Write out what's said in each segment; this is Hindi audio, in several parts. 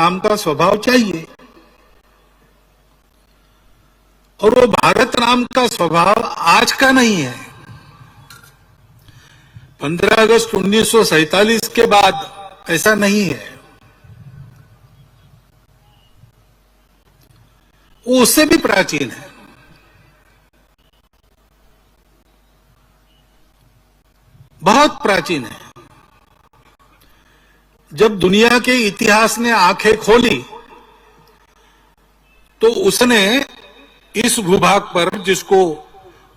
नाम का स्वभाव चाहिए, और वो भारत नाम का स्वभाव आज का नहीं है। 15 अगस्त 1947 के बाद ऐसा नहीं है, वो उससे भी प्राचीन है। बहुत प्राचीन है। जब दुनिया के इतिहास ने आंखें खोली तो उसने इस भूभाग पर, जिसको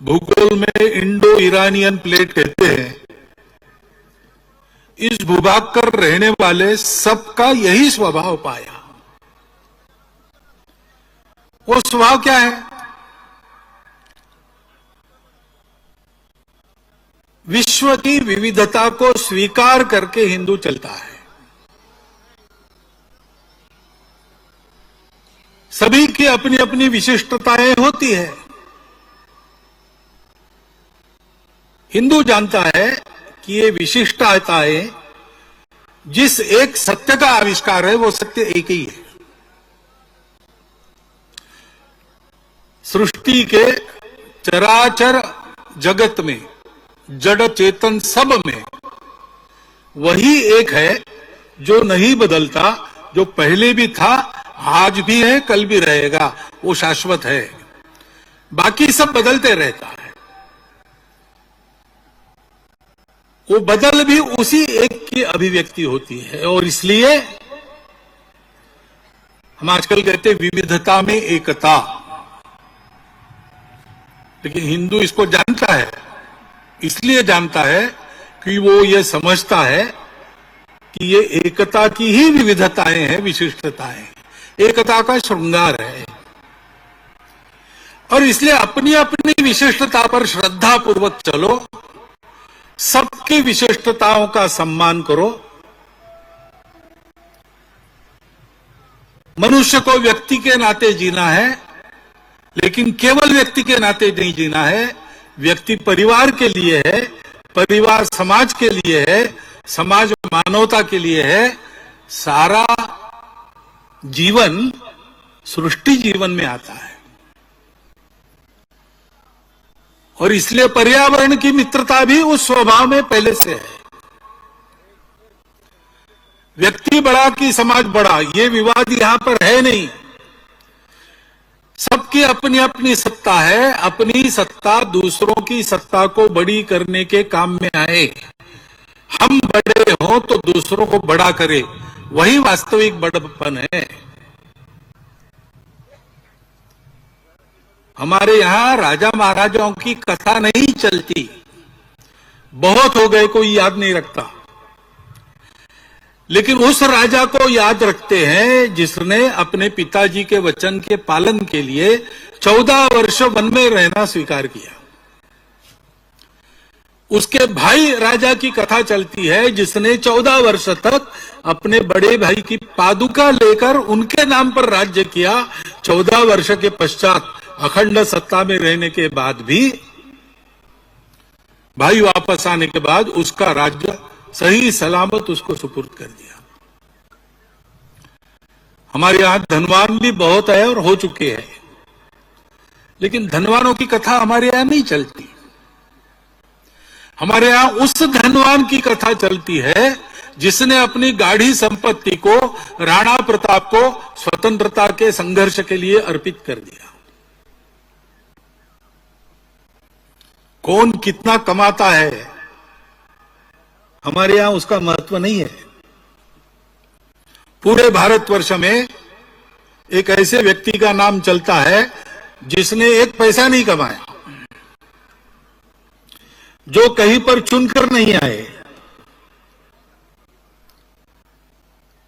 भूगोल में इंडो ईरानियन प्लेट कहते हैं, इस भूभाग पर रहने वाले सबका यही स्वभाव पाया। वो स्वभाव क्या है? विश्व की विविधता को स्वीकार करके हिंदू चलता है। सभी की अपनी अपनी विशिष्टताएं होती है। हिंदू जानता है कि ये विशिष्टताएं जिस एक सत्य का आविष्कार है, वो सत्य एक ही है। सृष्टि के चराचर जगत में, जड़ चेतन सब में वही एक है जो नहीं बदलता, जो पहले भी था, आज भी है, कल भी रहेगा, वो शाश्वत है। बाकी सब बदलते रहता है। वो बदल भी उसी एक की अभिव्यक्ति होती है। और इसलिए हम आजकल कहते हैं विविधता में एकता, लेकिन हिंदू इसको जानता है। इसलिए जानता है कि वो ये समझता है कि ये एकता की ही विविधताएं हैं, विशिष्टताएं, एकता का श्रृंगार है। और इसलिए अपनी अपनी विशिष्टता पर श्रद्धा पूर्वक चलो, सबकी विशिष्टताओं का सम्मान करो। मनुष्य को व्यक्ति के नाते जीना है, लेकिन केवल व्यक्ति के नाते नहीं जीना है। व्यक्ति परिवार के लिए है, परिवार समाज के लिए है, समाज मानवता के लिए है। सारा जीवन सृष्टि जीवन में आता है। और इसलिए पर्यावरण की मित्रता भी उस स्वभाव में पहले से है। व्यक्ति बड़ा कि समाज बड़ा, ये विवाद यहां पर है नहीं। सबकी अपनी अपनी सत्ता है। अपनी सत्ता दूसरों की सत्ता को बड़ी करने के काम में आए। हम बड़े हों तो दूसरों को बड़ा करे, वही वास्तविक बड़प्पन है। हमारे यहां राजा महाराजाओं की कथा नहीं चलती, बहुत हो गए, कोई याद नहीं रखता। लेकिन उस राजा को याद रखते हैं जिसने अपने पिताजी के वचन के पालन के लिए 14 वर्ष वन में रहना स्वीकार किया। उसके भाई राजा की कथा चलती है जिसने 14 वर्ष तक अपने बड़े भाई की पादुका लेकर उनके नाम पर राज्य किया। 14 वर्ष के पश्चात अखंड सत्ता में रहने के बाद भी, भाई वापस आने के बाद उसका राज्य सही सलामत उसको सुपुर्द कर दिया। हमारे यहां धनवान भी बहुत है और हो चुके हैं, लेकिन धनवानों की कथा हमारे यहां नहीं चलती। हमारे यहां उस धनवान की कथा चलती है जिसने अपनी गाढ़ी संपत्ति को राणा प्रताप को स्वतंत्रता के संघर्ष के लिए अर्पित कर दिया। कौन कितना कमाता है, हमारे यहां उसका महत्व नहीं है। पूरे भारतवर्ष में एक ऐसे व्यक्ति का नाम चलता है जिसने एक पैसा नहीं कमाया, जो कहीं पर चुनकर नहीं आए,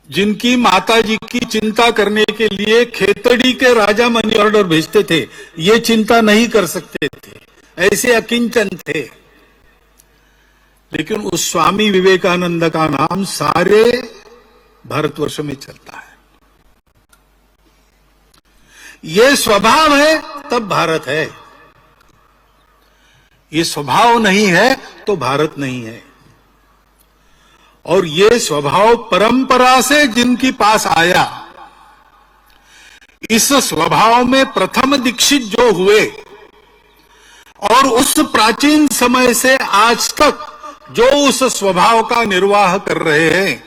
जिनकी माताजी की चिंता करने के लिए खेतड़ी के राजा मनी ऑर्डर भेजते थे, ये चिंता नहीं कर सकते थे, ऐसे अकिंचन थे। लेकिन उस स्वामी विवेकानंद का नाम सारे भारतवर्ष में चलता है। ये स्वभाव है तब भारत है, ये स्वभाव नहीं है तो भारत नहीं है। और ये स्वभाव परंपरा से जिनके पास आया, इस स्वभाव में प्रथम दीक्षित जो हुए और उस प्राचीन समय से आज तक जो उस स्वभाव का निर्वाह कर रहे हैं,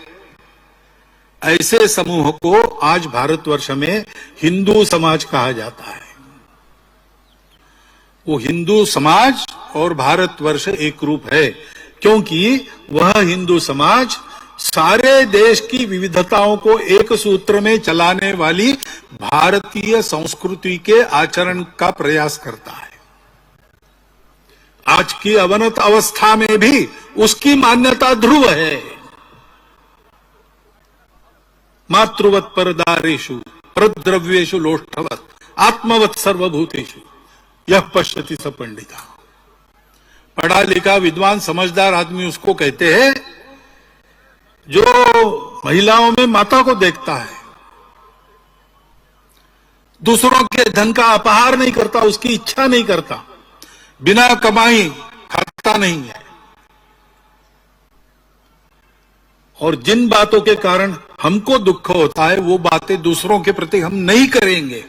ऐसे समूह को आज भारतवर्ष में हिंदू समाज कहा जाता है। वो हिंदू समाज और भारतवर्ष एक रूप है, क्योंकि वह हिंदू समाज सारे देश की विविधताओं को एक सूत्र में चलाने वाली भारतीय संस्कृति के आचरण का प्रयास करता है। आज की अवनत अवस्था में भी उसकी मान्यता ध्रुव है। मातृवत परदारेषु परद्रव्येषु लोष्ठवत आत्मवत सर्वभूतेषु यह पश्यति स पंडिता। पढ़ा लिखा विद्वान समझदार आदमी उसको कहते हैं जो महिलाओं में माता को देखता है, दूसरों के धन का अपहार नहीं करता, उसकी इच्छा नहीं करता, बिना कमाई खाता नहीं है, और जिन बातों के कारण हमको दुख होता है वो बातें दूसरों के प्रति हम नहीं करेंगे।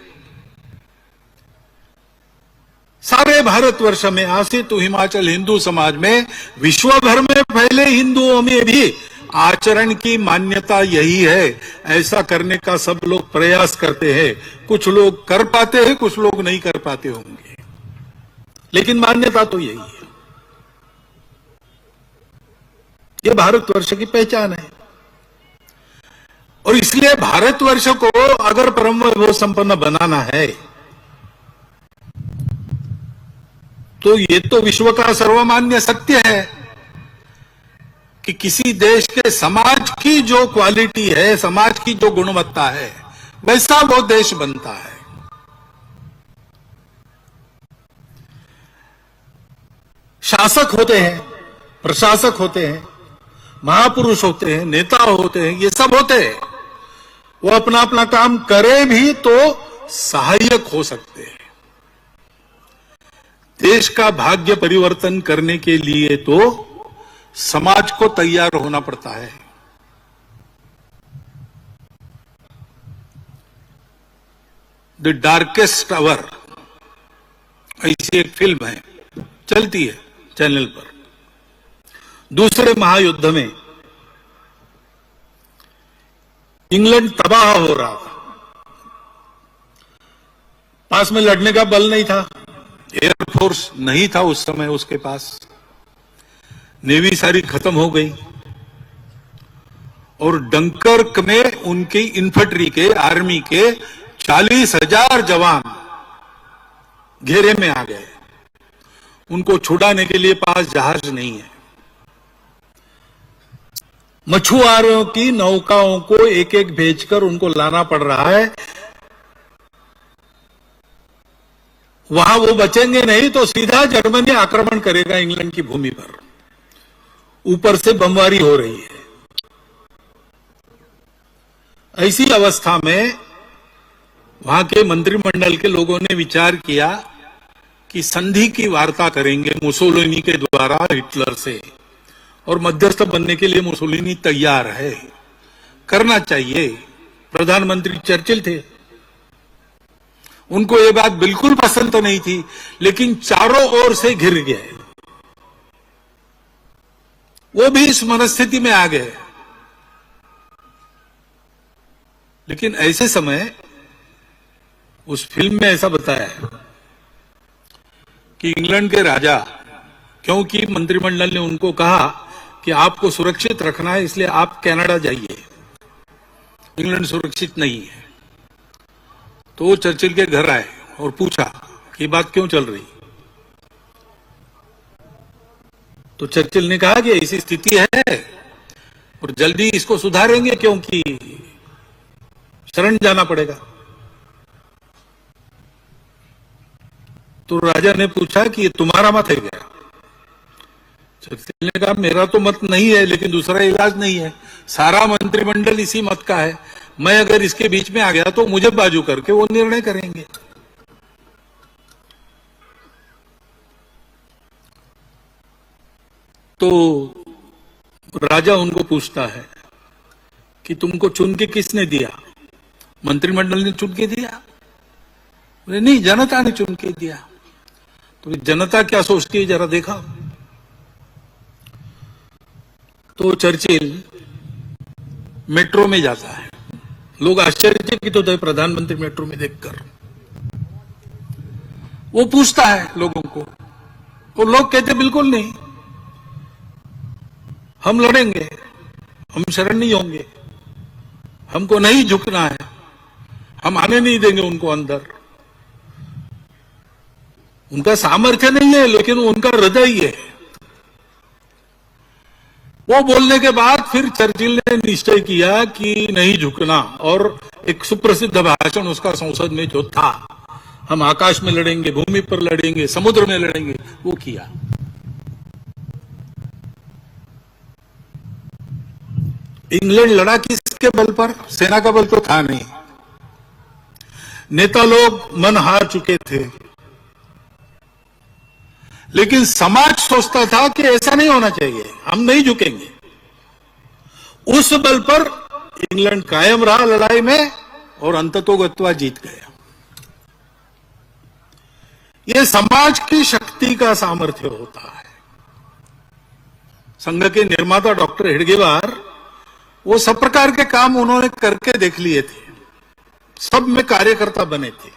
सारे भारतवर्ष में आसितु हिमाचल हिंदू समाज में विश्व भर में फैले हिंदुओं में भी आचरण की मान्यता यही है। ऐसा करने का सब लोग प्रयास करते हैं, कुछ लोग कर पाते हैं, कुछ लोग नहीं कर पाते होंगे, लेकिन मान्यता तो यही है। ये भारतवर्ष की पहचान है। और इसलिए भारतवर्ष को अगर परम वैभव संपन्न बनाना है तो ये तो विश्व का सर्वमान्य सत्य है कि किसी देश के समाज की जो क्वालिटी है, समाज की जो गुणवत्ता है, वैसा वो देश बनता है। शासक होते हैं, प्रशासक होते हैं, महापुरुष होते हैं, नेता होते हैं, ये सब होते हैं। वो अपना अपना काम करे भी तो सहायक हो सकते हैं। देश का भाग्य परिवर्तन करने के लिए तो समाज को तैयार होना पड़ता है। द डार्केस्ट आवर ऐसी एक फिल्म है, चलती है चैनल पर। दूसरे महायुद्ध में इंग्लैंड तबाह हो रहा था, पास में लड़ने का बल नहीं था, एयरफोर्स नहीं था उस समय उसके पास, नेवी सारी खत्म हो गई, और डंकर्क में उनकी इन्फेंट्री के, आर्मी के 40,000 जवान घेरे में आ गए। उनको छुड़ाने के लिए पास जहाज नहीं है। मछुआरों की नौकाओं को एक एक भेजकर उनको लाना पड़ रहा है। वहां वो बचेंगे नहीं तो सीधा जर्मनी आक्रमण करेगा इंग्लैंड की भूमि पर। ऊपर से बमबारी हो रही है। ऐसी अवस्था में वहां के मंत्रिमंडल के लोगों ने विचार किया कि संधि की वार्ता करेंगे मुसोलिनी के द्वारा हिटलर से, और मध्यस्थ बनने के लिए मुसोलिनी तैयार है, करना चाहिए। प्रधानमंत्री चर्चिल थे, उनको ये बात बिल्कुल पसंद तो नहीं थी, लेकिन चारों ओर से घिर गए। वो भी इस मनस्थिति में आ गए। लेकिन ऐसे समय उस फिल्म में ऐसा बताया है कि इंग्लैंड के राजा, क्योंकि मंत्रिमंडल ने उनको कहा कि आपको सुरक्षित रखना है इसलिए आप कनाडा जाइए, इंग्लैंड सुरक्षित नहीं है, तो वो चर्चिल के घर आए और पूछा कि बात क्यों चल रही। तो चर्चिल ने कहा कि ऐसी स्थिति है और जल्दी इसको सुधारेंगे क्योंकि शरण जाना पड़ेगा। तो राजा ने पूछा कि ये तुम्हारा मत है क्या? चर्चिल ने कहा मेरा तो मत नहीं है, लेकिन दूसरा इलाज नहीं है, सारा मंत्रिमंडल इसी मत का है, मैं अगर इसके बीच में आ गया तो मुझे बाजू करके वो निर्णय करेंगे। तो राजा उनको पूछता है कि तुमको चुन के किसने दिया? मंत्रिमंडल ने चुन के दिया? बोले नहीं, जनता ने चुन के दिया। तो जनता क्या सोचती है जरा देखा। तो चर्चिल मेट्रो में जाता है, लोग आश्चर्यचकित होते हैं प्रधानमंत्री मेट्रो में देखकर। वो पूछता है लोगों को, वो लोग कहते बिल्कुल नहीं, हम लड़ेंगे, हम शरण नहीं होंगे, हमको नहीं झुकना है, हम आने नहीं देंगे उनको अंदर। उनका सामर्थ्य नहीं है, लेकिन उनका हृदय ही है। वो बोलने के बाद फिर चर्चिल ने निश्चय किया कि नहीं झुकना, और एक सुप्रसिद्ध भाषण उसका संसद में जो था, हम आकाश में लड़ेंगे, भूमि पर लड़ेंगे, समुद्र में लड़ेंगे, वो किया। इंग्लैंड लड़ा किसके बल पर? सेना का बल तो था नहीं, नेता लोग मन हार चुके थे, लेकिन समाज सोचता था कि ऐसा नहीं होना चाहिए, हम नहीं झुकेंगे। उस बल पर इंग्लैंड कायम रहा लड़ाई में और अंततोगत्वा जीत गया। यह समाज की शक्ति का सामर्थ्य होता है। संघ के निर्माता डॉक्टर हेडगेवार, वो सब प्रकार के काम उन्होंने करके देख लिए थे, सब में कार्यकर्ता बने थे,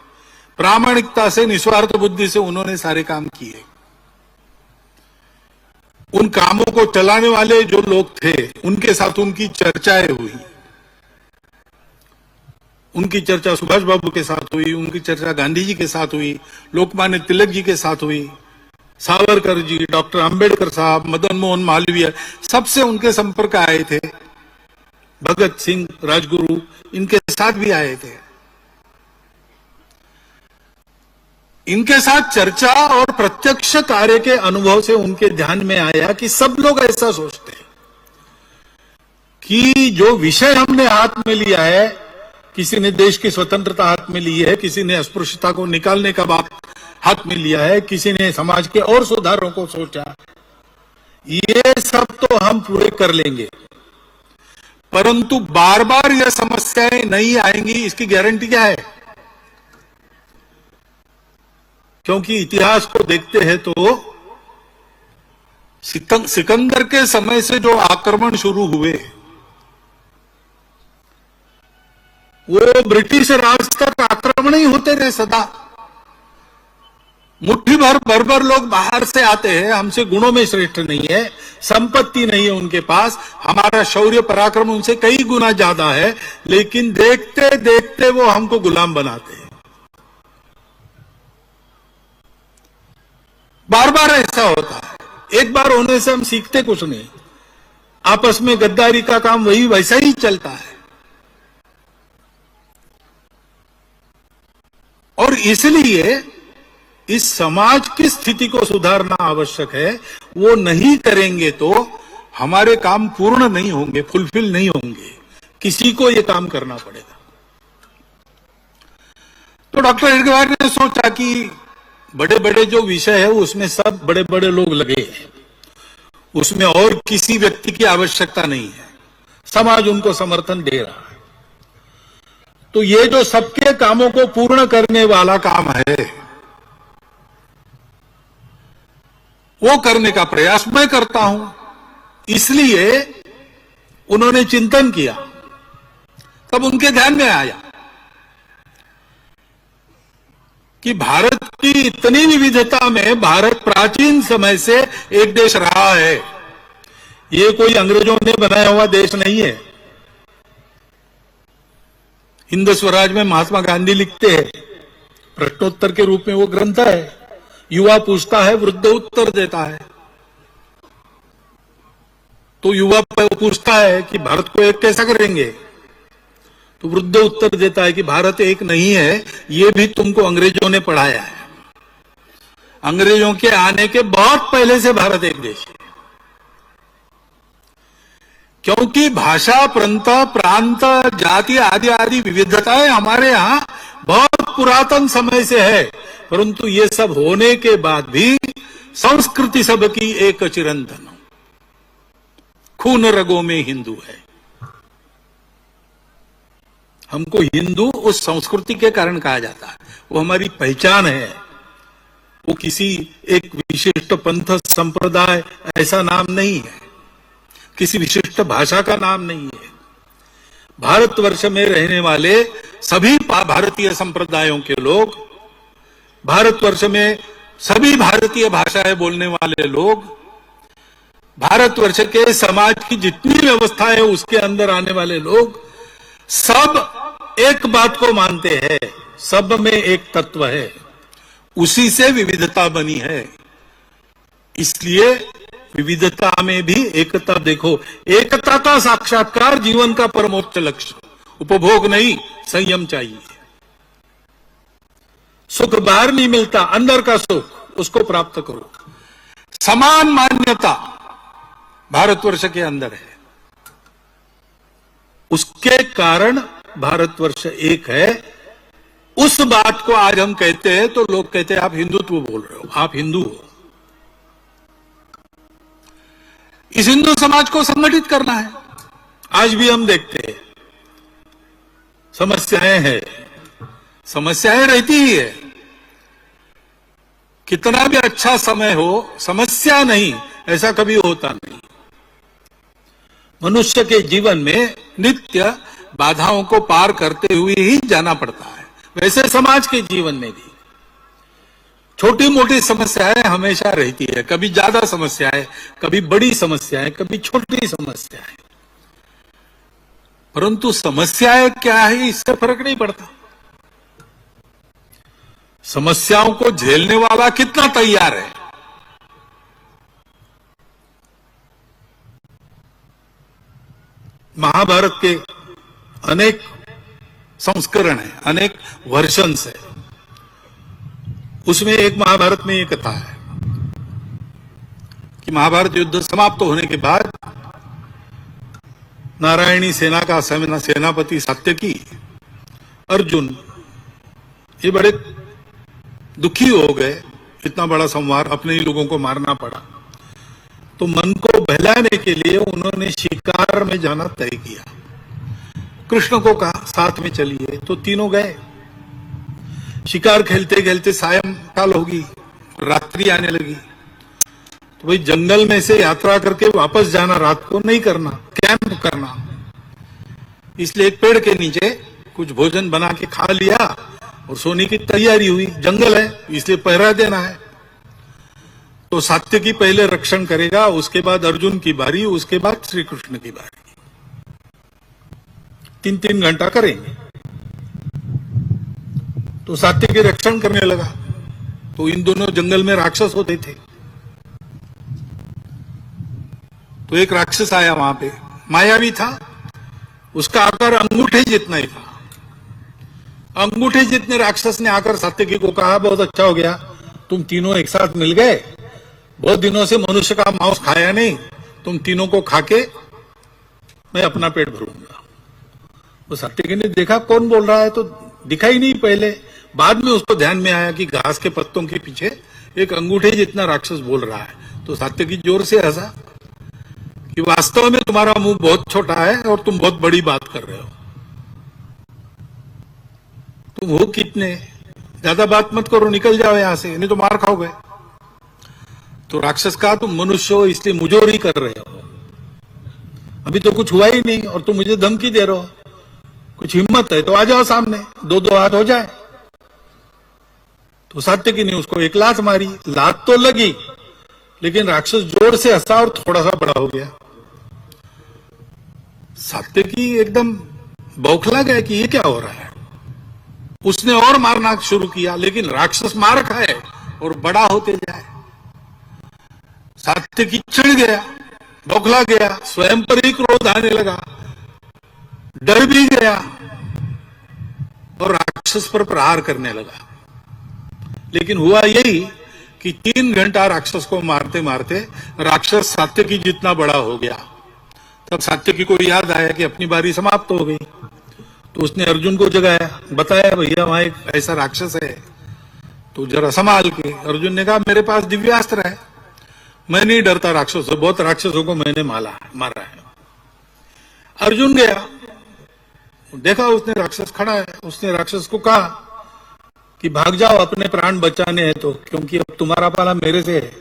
प्रामाणिकता से, निस्वार्थ बुद्धि से उन्होंने सारे काम किए। उन कामों को चलाने वाले जो लोग थे, उनके साथ उनकी चर्चाएं हुई। उनकी चर्चा सुभाष बाबू के साथ हुई, उनकी चर्चा गांधी जी के साथ हुई, लोकमान्य तिलक जी के साथ हुई, सावरकर जी, डॉक्टर अंबेडकर साहब, मदन मोहन मालवीय, सबसे उनके संपर्क आए थे। भगत सिंह, राजगुरु, इनके साथ भी आए थे। इनके साथ चर्चा और प्रत्यक्ष कार्य के अनुभव से उनके ध्यान में आया कि सब लोग ऐसा सोचते हैं कि जो विषय हमने हाथ में लिया है, किसी ने देश की स्वतंत्रता हाथ में ली है, किसी ने अस्पृश्यता को निकालने का बात हाथ में लिया है, किसी ने समाज के और सुधारों को सोचा, ये सब तो हम पूरे कर लेंगे, परंतु बार बार यह समस्याएं नहीं आएंगी, इसकी गारंटी क्या है? क्योंकि इतिहास को देखते हैं तो सिकंदर के समय से जो आक्रमण शुरू हुए, वो ब्रिटिश राज तक आक्रमण ही होते रहे सदा। मुट्ठी भर लोग बाहर से आते हैं, हमसे गुणों में श्रेष्ठ नहीं है, संपत्ति नहीं है उनके पास, हमारा शौर्य पराक्रम उनसे कई गुना ज्यादा है, लेकिन देखते देखते वो हमको गुलाम बनाते हैं। बार बार ऐसा होता है, एक बार होने से हम सीखते कुछ नहीं, आपस में गद्दारी का काम वही वैसा ही चलता है। और इसलिए इस समाज की स्थिति को सुधारना आवश्यक है। वो नहीं करेंगे तो हमारे काम पूर्ण नहीं होंगे, फुलफिल नहीं होंगे, किसी को ये काम करना पड़ेगा। तो डॉक्टर हेडगेवार ने सोचा कि बड़े बड़े जो विषय है उसमें सब बड़े बड़े लोग लगे हैं, उसमें और किसी व्यक्ति की आवश्यकता नहीं है, समाज उनको समर्थन दे रहा है। तो ये जो सबके कामों को पूर्ण करने वाला काम है, वो करने का प्रयास मैं करता हूं। इसलिए उन्होंने चिंतन किया, तब उनके ध्यान में आया कि भारत की इतनी विविधता में भारत प्राचीन समय से एक देश रहा है, ये कोई अंग्रेजों ने बनाया हुआ देश नहीं है। हिंद स्वराज में महात्मा गांधी लिखते हैं, प्रश्नोत्तर के रूप में वो ग्रंथ है, युवा पूछता है, वृद्ध उत्तर देता है। तो युवा पूछता है कि भारत को एक कैसा करेंगे, तो वृद्ध उत्तर देता है कि भारत एक नहीं है, ये भी तुमको अंग्रेजों ने पढ़ाया है। अंग्रेजों के आने के बहुत पहले से भारत एक देश है, क्योंकि भाषा, प्रांत, जाति आदि आदि विविधताएं हमारे यहां बहुत पुरातन समय से है, परंतु ये सब होने के बाद भी संस्कृति सबकी एक चिरंतन, खून रगों में हिंदू है। हमको हिंदू उस संस्कृति के कारण कहा जाता है, वो हमारी पहचान है, वो किसी एक विशिष्ट पंथ संप्रदाय ऐसा नाम नहीं है, किसी विशिष्ट भाषा का नाम नहीं है। भारतवर्ष में रहने वाले सभी भारतीय संप्रदायों के लोग, भारतवर्ष में सभी भारतीय भाषाएं बोलने वाले लोग, भारतवर्ष के समाज की जितनी व्यवस्था है उसके अंदर आने वाले लोग सब एक बात को मानते हैं, सब में एक तत्व है, उसी से विविधता बनी है। इसलिए विविधता में भी एकता देखो, एकता का साक्षात्कार जीवन का परमोच्च लक्ष्य, उपभोग नहीं, संयम चाहिए। सुख बाहर नहीं मिलता, अंदर का सुख उसको प्राप्त करो। समान मान्यता भारतवर्ष के अंदर है, उसके कारण भारतवर्ष एक है। उस बात को आज हम कहते हैं तो लोग कहते हैं आप हिंदुत्व बोल रहे हो, आप हिंदू हो। इस हिंदू समाज को संगठित करना है। आज भी हम देखते हैं समस्याएं हैं, समस्याएं रहती ही है। कितना भी अच्छा समय हो, समस्या नहीं ऐसा कभी होता नहीं। मनुष्य के जीवन में नित्य बाधाओं को पार करते हुए ही जाना पड़ता है। वैसे समाज के जीवन में भी छोटी मोटी समस्याएं हमेशा रहती है, कभी ज्यादा समस्याएं, कभी बड़ी समस्याएं, कभी छोटी समस्याएं, परंतु समस्याएं क्या है इससे फर्क नहीं पड़ता। समस्याओं को झेलने वाला कितना तैयार है। महाभारत के अनेक संस्करण है, अनेक वर्जन्स है। उसमें एक महाभारत में ये कथा है कि महाभारत युद्ध समाप्त होने के बाद नारायणी सेना का सेनापति सात्यकी, अर्जुन ये बड़े दुखी हो गए। इतना बड़ा संहार, अपने ही लोगों को मारना पड़ा। तो मन को बहलाने के लिए उन्होंने शिकार में जाना तय किया। कृष्ण को कहा साथ में चलिए, तो तीनों गए। शिकार खेलते खेलते सायंकाल होगी, रात्रि आने लगी। तो भाई जंगल में से यात्रा करके वापस जाना रात को नहीं करना, कैंप करना। इसलिए एक पेड़ के नीचे कुछ भोजन बना के खा लिया और सोने की तैयारी हुई। जंगल है इसलिए पहरा देना है। तो सात्यकी पहले रक्षण करेगा, उसके बाद अर्जुन की बारी, उसके बाद श्री कृष्ण की बारी। 3-3 घंटा करेंगे। तो सात्यकी रक्षण करने लगा। तो इन दोनों जंगल में राक्षस होते थे। तो एक राक्षस आया वहां पे, मायावी था, उसका आकार अंगूठे जितना ही था। अंगूठे जितने राक्षस ने आकर सात्यकी को कहा बहुत अच्छा हो गया, तुम तीनों एक साथ मिल गए। बहुत दिनों से मनुष्य का मांस खाया नहीं, तुम तीनों को खाके मैं अपना पेट भरूंगा। वो सात्यकी ने देखा कौन बोल रहा है, तो दिखाई नहीं पहले। बाद में उसको ध्यान में आया कि घास के पत्तों के पीछे एक अंगूठे जितना राक्षस बोल रहा है। तो सात्यकी जोर से हंसा कि वास्तव में तुम्हारा मुंह बहुत छोटा है और तुम बहुत बड़ी बात कर रहे हो। तुम हो कितने, ज्यादा बात मत करो, निकल जाओ यहां से, नहीं तो मार खाओगे। तो राक्षस कहा तुम मनुष्य हो इसलिए मुजोरी कर रहे हो, अभी तो कुछ हुआ ही नहीं और तुम मुझे धमकी दे रहे हो। कुछ हिम्मत है तो आ जाओ सामने, 2-2 हाथ हो जाए। तो सात्यकी ने उसको एक लात मारी। लात तो लगी लेकिन राक्षस जोर से हंसा और थोड़ा सा बड़ा हो गया। सात्यकी एकदम बौखला गया कि ये क्या हो रहा है। उसने और मारना शुरू किया लेकिन राक्षस मार खाए और बड़ा होते जाए। सात्यकी चिढ़ गया, बौखला गया, स्वयं पर ही क्रोध आने लगा, डर भी गया और राक्षस पर प्रहार करने लगा। लेकिन हुआ यही कि 3 घंटा राक्षस को मारते मारते राक्षस सात्यकी जितना बड़ा हो गया। तब सात्यकी को याद आया कि अपनी बारी समाप्त हो गई। तो उसने अर्जुन को जगाया, बताया भैया वहां एक ऐसा राक्षस है, तो जरा संभाल के। अर्जुन ने कहा मेरे पास दिव्यास्त्र है, मैं नहीं डरता राक्षसों, बहुत राक्षसों को मैंने मारा है। अर्जुन गया, देखा उसने राक्षस खड़ा है, उसने राक्षस को कहा कि भाग जाओ, अपने प्राण बचाने हैं तो, क्योंकि अब तुम्हारा पाला मेरे से है।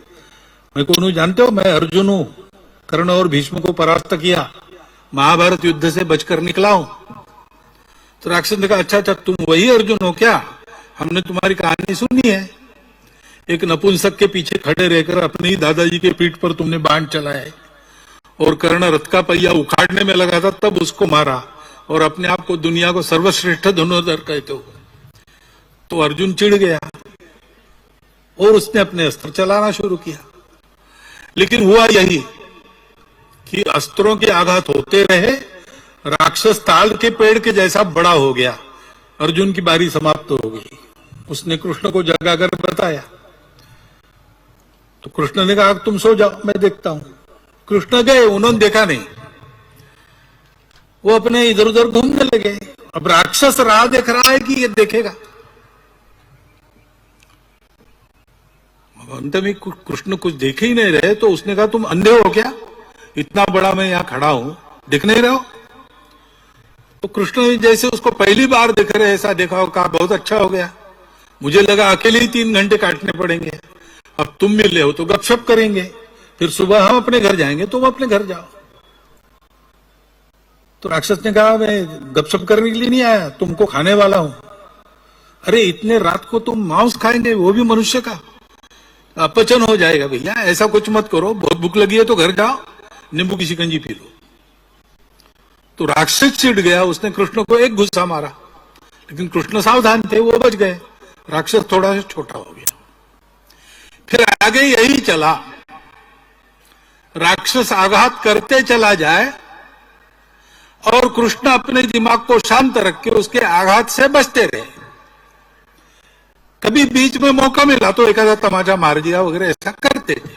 मैं कौन हूं जानते हो? मैं अर्जुन हूं, कर्ण और भीष्म को परास्त किया, महाभारत युद्ध से बचकर निकला हूं। तो राक्षस ने कहा अच्छा अच्छा, तुम वही अर्जुन हो क्या? हमने तुम्हारी कहानी सुनी है, एक नपुंसक के पीछे खड़े रहकर अपने ही दादाजी के पीठ पर तुमने बाण चलाए और कर्ण रथ का पहिया उखाड़ने में लगा था, तब उसको मारा और अपने आप को दुनिया को सर्वश्रेष्ठ धनुर्धर कहते हो। तो अर्जुन चिढ़ गया और उसने अपने अस्त्र चलाना शुरू किया। लेकिन हुआ यही कि अस्त्रों के आघात होते रहे, राक्षस ताल के पेड़ के जैसा बड़ा हो गया। अर्जुन की बारी समाप्त हो गई। उसने कृष्ण को जगाकर बताया, तो कृष्ण ने कहा तुम सो जाओ, मैं देखता हूं। कृष्ण गए, उन्होंने देखा नहीं, वो अपने इधर उधर घूमने लगे। अब राक्षस राह देख रहा है कि ये देखेगा। अंत में कृष्ण कुछ देख ही नहीं रहे, तो उसने कहा तुम अंधे हो क्या? इतना बड़ा मैं यहां खड़ा हूं, दिख नहीं रहे हो? तो कृष्ण जैसे उसको पहली बार देख रहे ऐसा देखा हो, कहा बहुत अच्छा हो गया, मुझे लगा अकेले ही 3 घंटे काटने पड़ेंगे, अब तुम मिले हो तो गपशप करेंगे, फिर सुबह हम अपने घर जाएंगे, तुम अपने घर जाओ। तो राक्षस ने कहा मैं गपशप करने के लिए नहीं आया, तुमको खाने वाला हूं। अरे इतने रात को तुम मांस खाएंगे, वो भी मनुष्य का? अपचन हो जाएगा भैया, ऐसा कुछ मत करो, बहुत भूख लगी है तो घर जाओ, नींबू की शिकंजी पी लो। तो राक्षस चिढ़ गया, उसने कृष्ण को एक गुस्सा मारा, लेकिन कृष्ण सावधान थे, वो बच गए। राक्षस थोड़ा सा छोटा हो गया। फिर आगे यही चला, राक्षस आघात करते चला जाए और कृष्ण अपने दिमाग को शांत रख के उसके आघात से बचते रहे। कभी बीच में मौका मिला तो एक आधा तमाचा मार दिया वगैरह, ऐसा करते थे।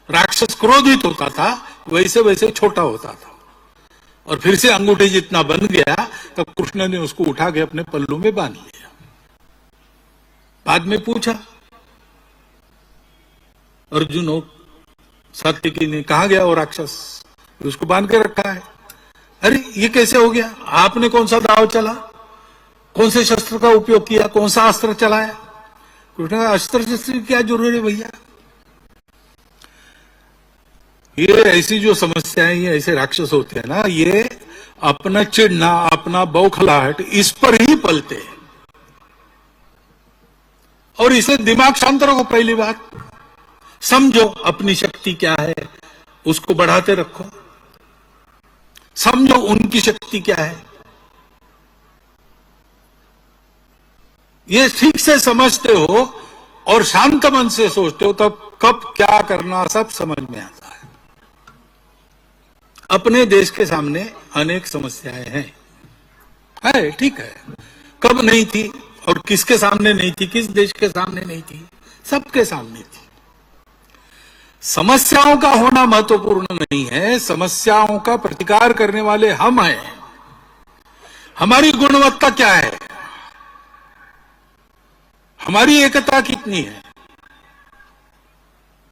राक्षस क्रोधित होता था, वैसे वैसे छोटा होता था और फिर से अंगूठे जितना बन गया, तब कृष्ण ने उसको उठा के अपने पल्लू में बांध लिया। बाद में पूछा अर्जुन और सात्विकी ने, कहा गया वो राक्षस? उसको बांध के रखा है। अरे ये कैसे हो गया? आपने कौन सा दाव चला, कौन से शस्त्र का उपयोग किया, कौन सा अस्त्र चलाया? कृष्ण का अस्त्र शस्त्र की क्या जरूरत है भैया? ये ऐसी जो समस्याएं, ये ऐसे राक्षस होते हैं ना, ये अपना चिढ़ना, अपना बौखलाहट, इस पर ही पलते हैं। और इसे दिमाग शांत रखो। पहली बात समझो अपनी शक्ति क्या है, उसको बढ़ाते रखो। समझो उनकी शक्ति क्या है, ये ठीक से समझते हो और शांत मन से सोचते हो, तब कब क्या करना सब समझ में आता है। अपने देश के सामने अनेक समस्याएं हैं, है ठीक है, कब नहीं थी और किसके सामने नहीं थी, किस देश के सामने नहीं थी, सबके सामने थी। समस्याओं का होना महत्वपूर्ण नहीं है, समस्याओं का प्रतिकार करने वाले हम हैं। हमारी गुणवत्ता क्या है, हमारी एकता कितनी है।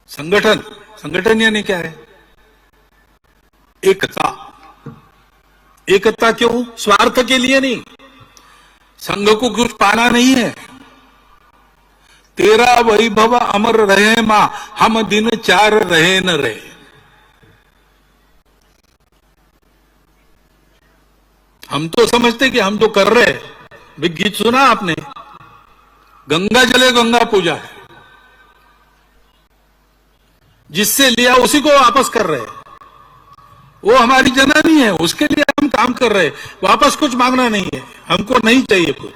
संगठन, संगठन यानी क्या है? एकता। एकता क्यों? स्वार्थ के लिए नहीं, संघ को कुछ पाना नहीं है। तेरा वैभव अमर रहे मां, हम दिन 4 रहे न रहे। हम तो समझते कि हम तो कर रहे। भी गीत सुना आपने, गंगा जले गंगा पूजा है, जिससे लिया उसी को वापस कर रहे। वो हमारी जननी है, उसके लिए हम काम कर रहे, वापस कुछ मांगना नहीं है, हमको नहीं चाहिए कुछ।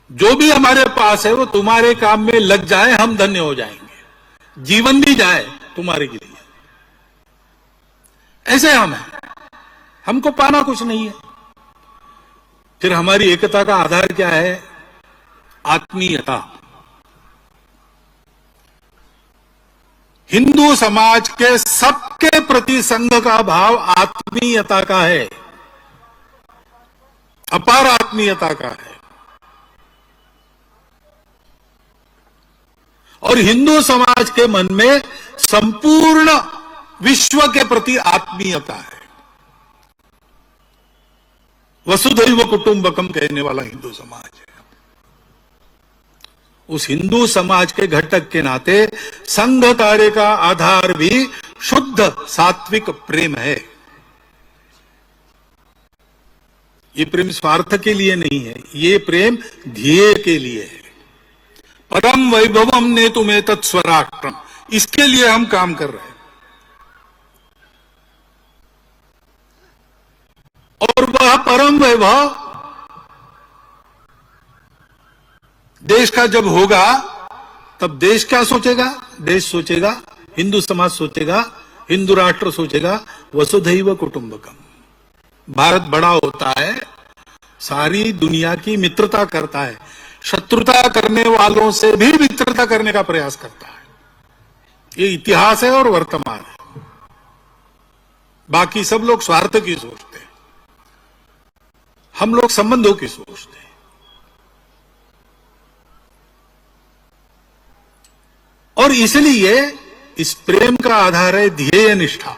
जो भी हमारे पास है वो तुम्हारे काम में लग जाए, हम धन्य हो जाएंगे, जीवन भी जाए तुम्हारे के लिए। ऐसे हम हैं, हमको पाना कुछ नहीं है। फिर हमारी एकता का आधार क्या है? आत्मीयता। हिंदू समाज के सबके प्रति संघ का भाव आत्मीयता का है, अपार आत्मीयता का है। और हिंदू समाज के मन में संपूर्ण विश्व के प्रति आत्मीयता है। वसुधैव कुटुंबकम कहने वाला हिंदू समाज है। उस हिंदू समाज के घटक के नाते संघ कार्य का आधार भी शुद्ध सात्विक प्रेम है। ये प्रेम स्वार्थ के लिए नहीं है, ये प्रेम ध्येय के लिए है। परम वैभवम ने तुम्हें तत्स्वराष्ट्रम, इसके लिए हम काम कर रहे हैं। और वह परम वैभव देश का जब होगा तब देश क्या सोचेगा? देश सोचेगा, हिंदू समाज सोचेगा, हिंदू राष्ट्र सोचेगा वसुधैव कुटुंबकम। भारत बड़ा होता है, सारी दुनिया की मित्रता करता है, शत्रुता करने वालों से भी मित्रता करने का प्रयास करता है। ये इतिहास है और वर्तमान है। बाकी सब लोग स्वार्थ की सोचते हैं, हम लोग संबंधों की सोचते हैं। और इसलिए इस प्रेम का आधार है ध्येय निष्ठा।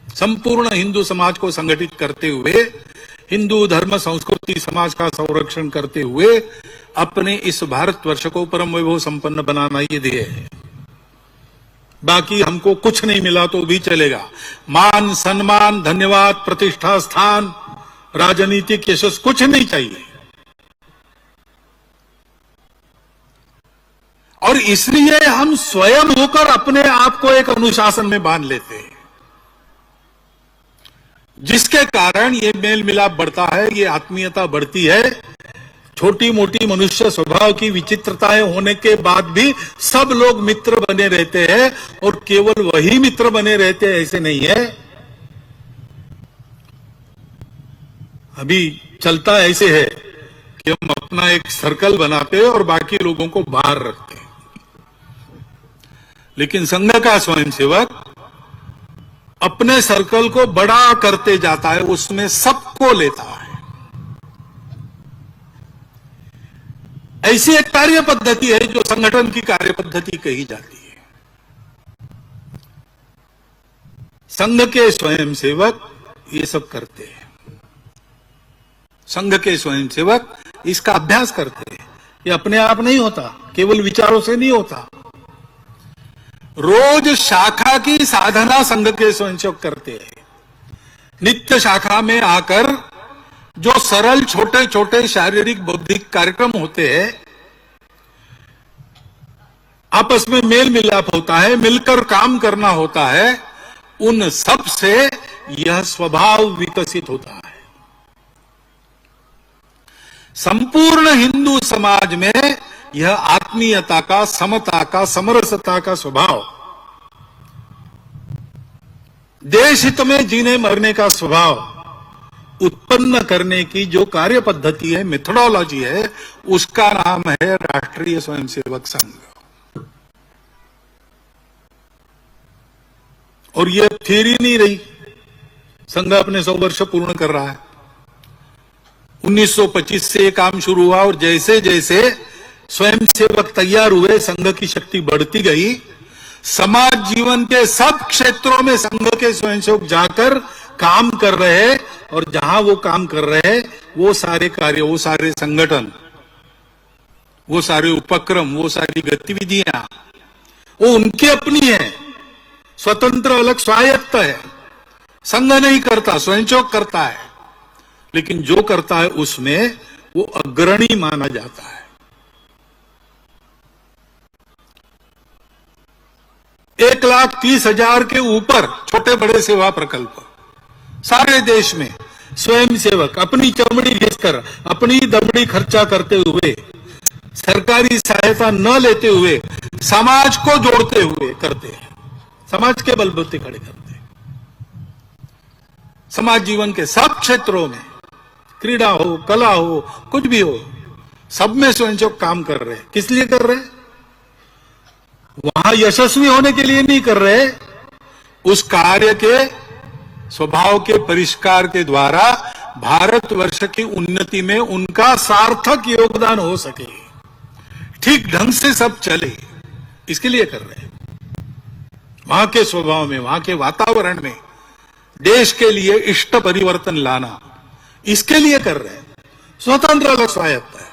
संपूर्ण हिंदू समाज को संगठित करते हुए, हिंदू धर्म संस्कृति समाज का संरक्षण करते हुए अपने इस भारतवर्ष को परम वैभव संपन्न बनाना ये ध्येय है। बाकी हमको कुछ नहीं मिला तो भी चलेगा, मान सम्मान धन्यवाद प्रतिष्ठा स्थान राजनीतिक यशस्वी कुछ नहीं चाहिए। और इसलिए हम स्वयं होकर अपने आप को एक अनुशासन में बांध लेते हैं, जिसके कारण ये मेल मिलाप बढ़ता है, ये आत्मीयता बढ़ती है। छोटी मोटी मनुष्य स्वभाव की विचित्रताएं होने के बाद भी सब लोग मित्र बने रहते हैं, और केवल वही मित्र बने रहते हैं ऐसे नहीं है। अभी चलता ऐसे है कि हम अपना एक सर्कल बनाते हैं और बाकी लोगों को बाहर रखते हैं। लेकिन संघ का स्वयंसेवक अपने सर्कल को बड़ा करते जाता है, उसमें सबको लेता है। ऐसी एक कार्य पद्धति है जो संगठन की कार्य पद्धति कही जाती है। संघ के स्वयंसेवक ये सब करते हैं। संघ के स्वयंसेवक इसका अभ्यास करते हैं। ये अपने आप नहीं होता, केवल विचारों से नहीं होता। रोज शाखा की साधना संघ के स्वयंसेवक करते हैं। नित्य शाखा में आकर जो सरल छोटे छोटे शारीरिक बौद्धिक कार्यक्रम होते हैं, आपस में मेल मिलाप होता है, मिलकर काम करना होता है, उन सब से यह स्वभाव विकसित होता है। संपूर्ण हिंदू समाज में यह आत्मीयता का, समता का, समरसता का स्वभाव, देश हित में जीने मरने का स्वभाव उत्पन्न करने की जो कार्य पद्धति है, मेथोडोलॉजी है, उसका नाम है राष्ट्रीय स्वयंसेवक संघ। और यह थियरी नहीं रही। संघ अपने 100 वर्ष पूर्ण कर रहा है। 1925 से ये काम शुरू हुआ और जैसे जैसे स्वयंसेवक तैयार हुए, संघ की शक्ति बढ़ती गई। समाज जीवन के सब क्षेत्रों में संघ के स्वयंसेवक जाकर काम कर रहे, और जहां वो काम कर रहे वो सारे कार्य, वो सारे संगठन, वो सारे उपक्रम, वो सारी गतिविधियां वो उनकी अपनी है, स्वतंत्र अलग स्वायत्त है। संघ नहीं करता, स्वयंसेवक करता है, लेकिन जो करता है उसमें वो अग्रणी माना जाता है। एक 1,30,000 के ऊपर छोटे बड़े सेवा प्रकल्प सारे देश में स्वयंसेवक अपनी चमड़ी घिसकर, अपनी दमड़ी खर्चा करते हुए, सरकारी सहायता न लेते हुए, समाज को जोड़ते हुए करते हैं। समाज के बलबूते खड़े करते हैं। समाज जीवन के सब क्षेत्रों में, क्रीड़ा हो, कला हो, कुछ भी हो, सब में स्वयंसेवक काम कर रहे हैं। किस लिए कर रहे हैं? वहां यशस्वी होने के लिए नहीं कर रहे, उस कार्य के स्वभाव के परिष्कार के द्वारा भारतवर्ष की उन्नति में उनका सार्थक योगदान हो सके, ठीक ढंग से सब चले, इसके लिए कर रहे हैं। वहां के स्वभाव में, वहां के वातावरण में देश के लिए इष्ट परिवर्तन लाना, इसके लिए कर रहे हैं। स्वतंत्र अलग स्वायत्त है।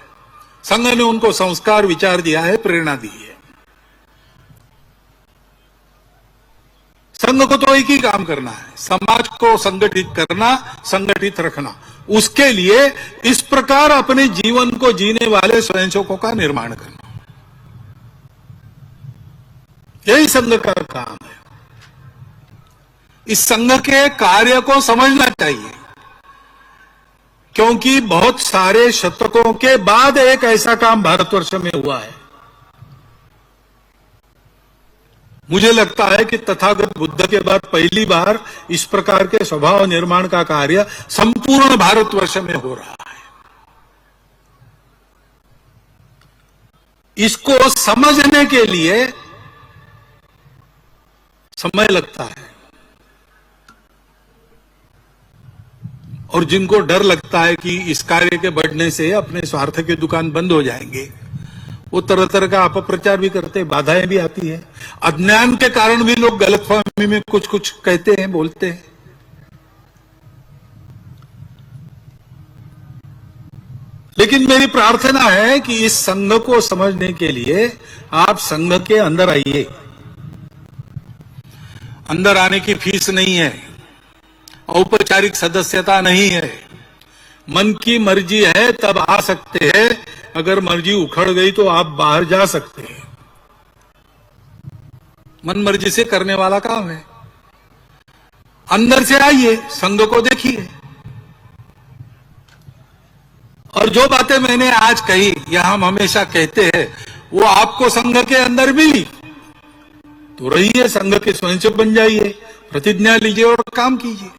संघ ने उनको संस्कार विचार दिया है, प्रेरणा दी है। संघ को तो एक ही काम करना है, समाज को संगठित करना, संगठित रखना। उसके लिए इस प्रकार अपने जीवन को जीने वाले स्वयंसेवकों का निर्माण करना, यही संघ का काम है। इस संघ के कार्य को समझना चाहिए, क्योंकि बहुत सारे शतकों के बाद एक ऐसा काम भारतवर्ष में हुआ है। मुझे लगता है कि तथागत बुद्ध के बाद पहली बार इस प्रकार के स्वभाव निर्माण का कार्य संपूर्ण भारतवर्ष में हो रहा है। इसको समझने के लिए समय लगता है, और जिनको डर लगता है कि इस कार्य के बढ़ने से अपने स्वार्थ की दुकान बंद हो जाएंगे, वो तरह तरह का अपप्रचार भी करते हैं, बाधाएं भी आती है। अज्ञान के कारण भी लोग गलतफहमी में कुछ कुछ कहते हैं, बोलते हैं। लेकिन मेरी प्रार्थना है कि इस संघ को समझने के लिए आप संघ के अंदर आइए। अंदर आने की फीस नहीं है, औपचारिक सदस्यता नहीं है। मन की मर्जी है तब आ सकते हैं, अगर मर्जी उखड़ गई तो आप बाहर जा सकते हैं। मन मर्जी से करने वाला काम है। अंदर से आइए, संघ को देखिए। और जो बातें मैंने आज कही या हम हमेशा कहते हैं, वो आपको संघ के अंदर मिली तो रहिए, संघ के स्वयंसेवक बन जाइए, प्रतिज्ञा लीजिए और काम कीजिए।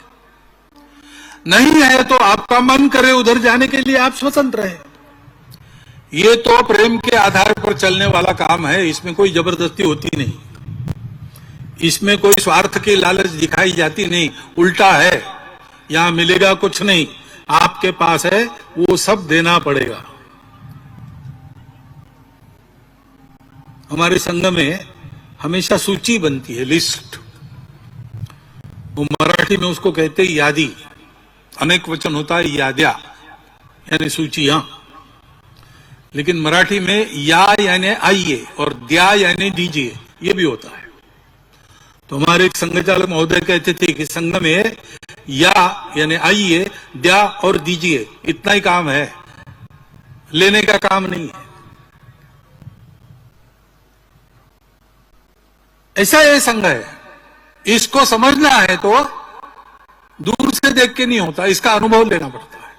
नहीं है तो आपका मन करे उधर जाने के लिए, आप स्वतंत्र हैं। ये तो प्रेम के आधार पर चलने वाला काम है, इसमें कोई जबरदस्ती होती नहीं, इसमें कोई स्वार्थ की लालच दिखाई जाती नहीं। उल्टा है, यहां मिलेगा कुछ नहीं, आपके पास है वो सब देना पड़ेगा। हमारे संघ में हमेशा सूची बनती है, लिस्ट। वो मराठी में उसको कहते हैं यादी, अनेक वचन होता है याद्या, यानी सूचियां। लेकिन मराठी में या यानी आइए और द्या यानी दीजिए, ये भी होता है। तो हमारे एक संघचालक महोदय कहते थे कि संघ में या यानी आइए, द्या और दीजिए, इतना ही काम है, लेने का काम नहीं है। ऐसा ये संघ है। इसको समझना है तो दूर से देख के नहीं होता, इसका अनुभव लेना पड़ता है।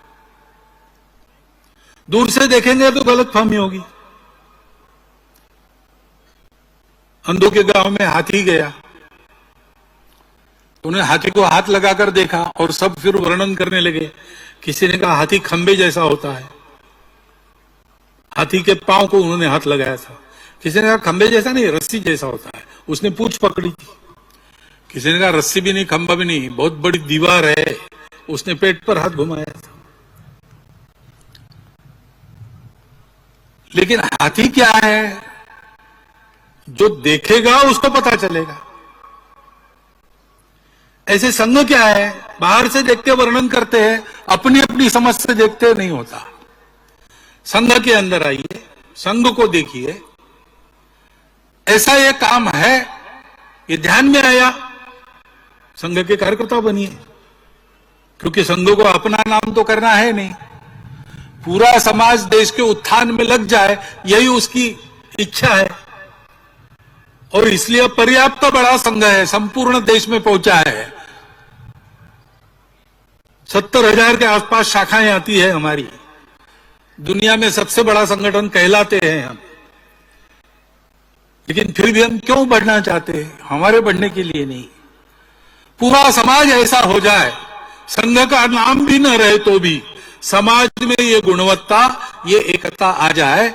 दूर से देखेंगे तो गलतफहमी होगी। अंधों के गांव में हाथी गया, उन्हें हाथी को हाथ लगाकर देखा और सब फिर वर्णन करने लगे। किसी ने कहा हाथी खंबे जैसा होता है, हाथी के पांव को उन्होंने हाथ लगाया था। किसी ने कहा खंबे जैसा नहीं, रस्सी जैसा होता है, उसने पूंछ पकड़ी थी। किसी ने कहा रस्सी भी नहीं, खंबा भी नहीं, बहुत बड़ी दीवार है, उसने पेट पर हाथ घुमाया था। लेकिन हाथी क्या है, जो देखेगा उसको पता चलेगा। ऐसे संघ क्या है, बाहर से देखते वर्णन करते हैं, अपनी अपनी समझ से देखते नहीं होता। संघ के अंदर आइए, संघ को देखिए। ऐसा ये काम है, ये ध्यान में आया, संघ के कार्यकर्ता बनिए। क्योंकि संघ को अपना नाम तो करना है नहीं, पूरा समाज देश के उत्थान में लग जाए, यही उसकी इच्छा है। और इसलिए पर्याप्त बड़ा संघ है, संपूर्ण देश में पहुंचा है। 70,000 के आसपास शाखाएं आती है हमारी। दुनिया में सबसे बड़ा संगठन कहलाते हैं हम। लेकिन फिर भी हम क्यों बढ़ना चाहते हैं? हमारे बढ़ने के लिए नहीं, पूरा समाज ऐसा हो जाए, संघ का नाम भी न रहे तो भी समाज में ये गुणवत्ता, ये एकता आ जाए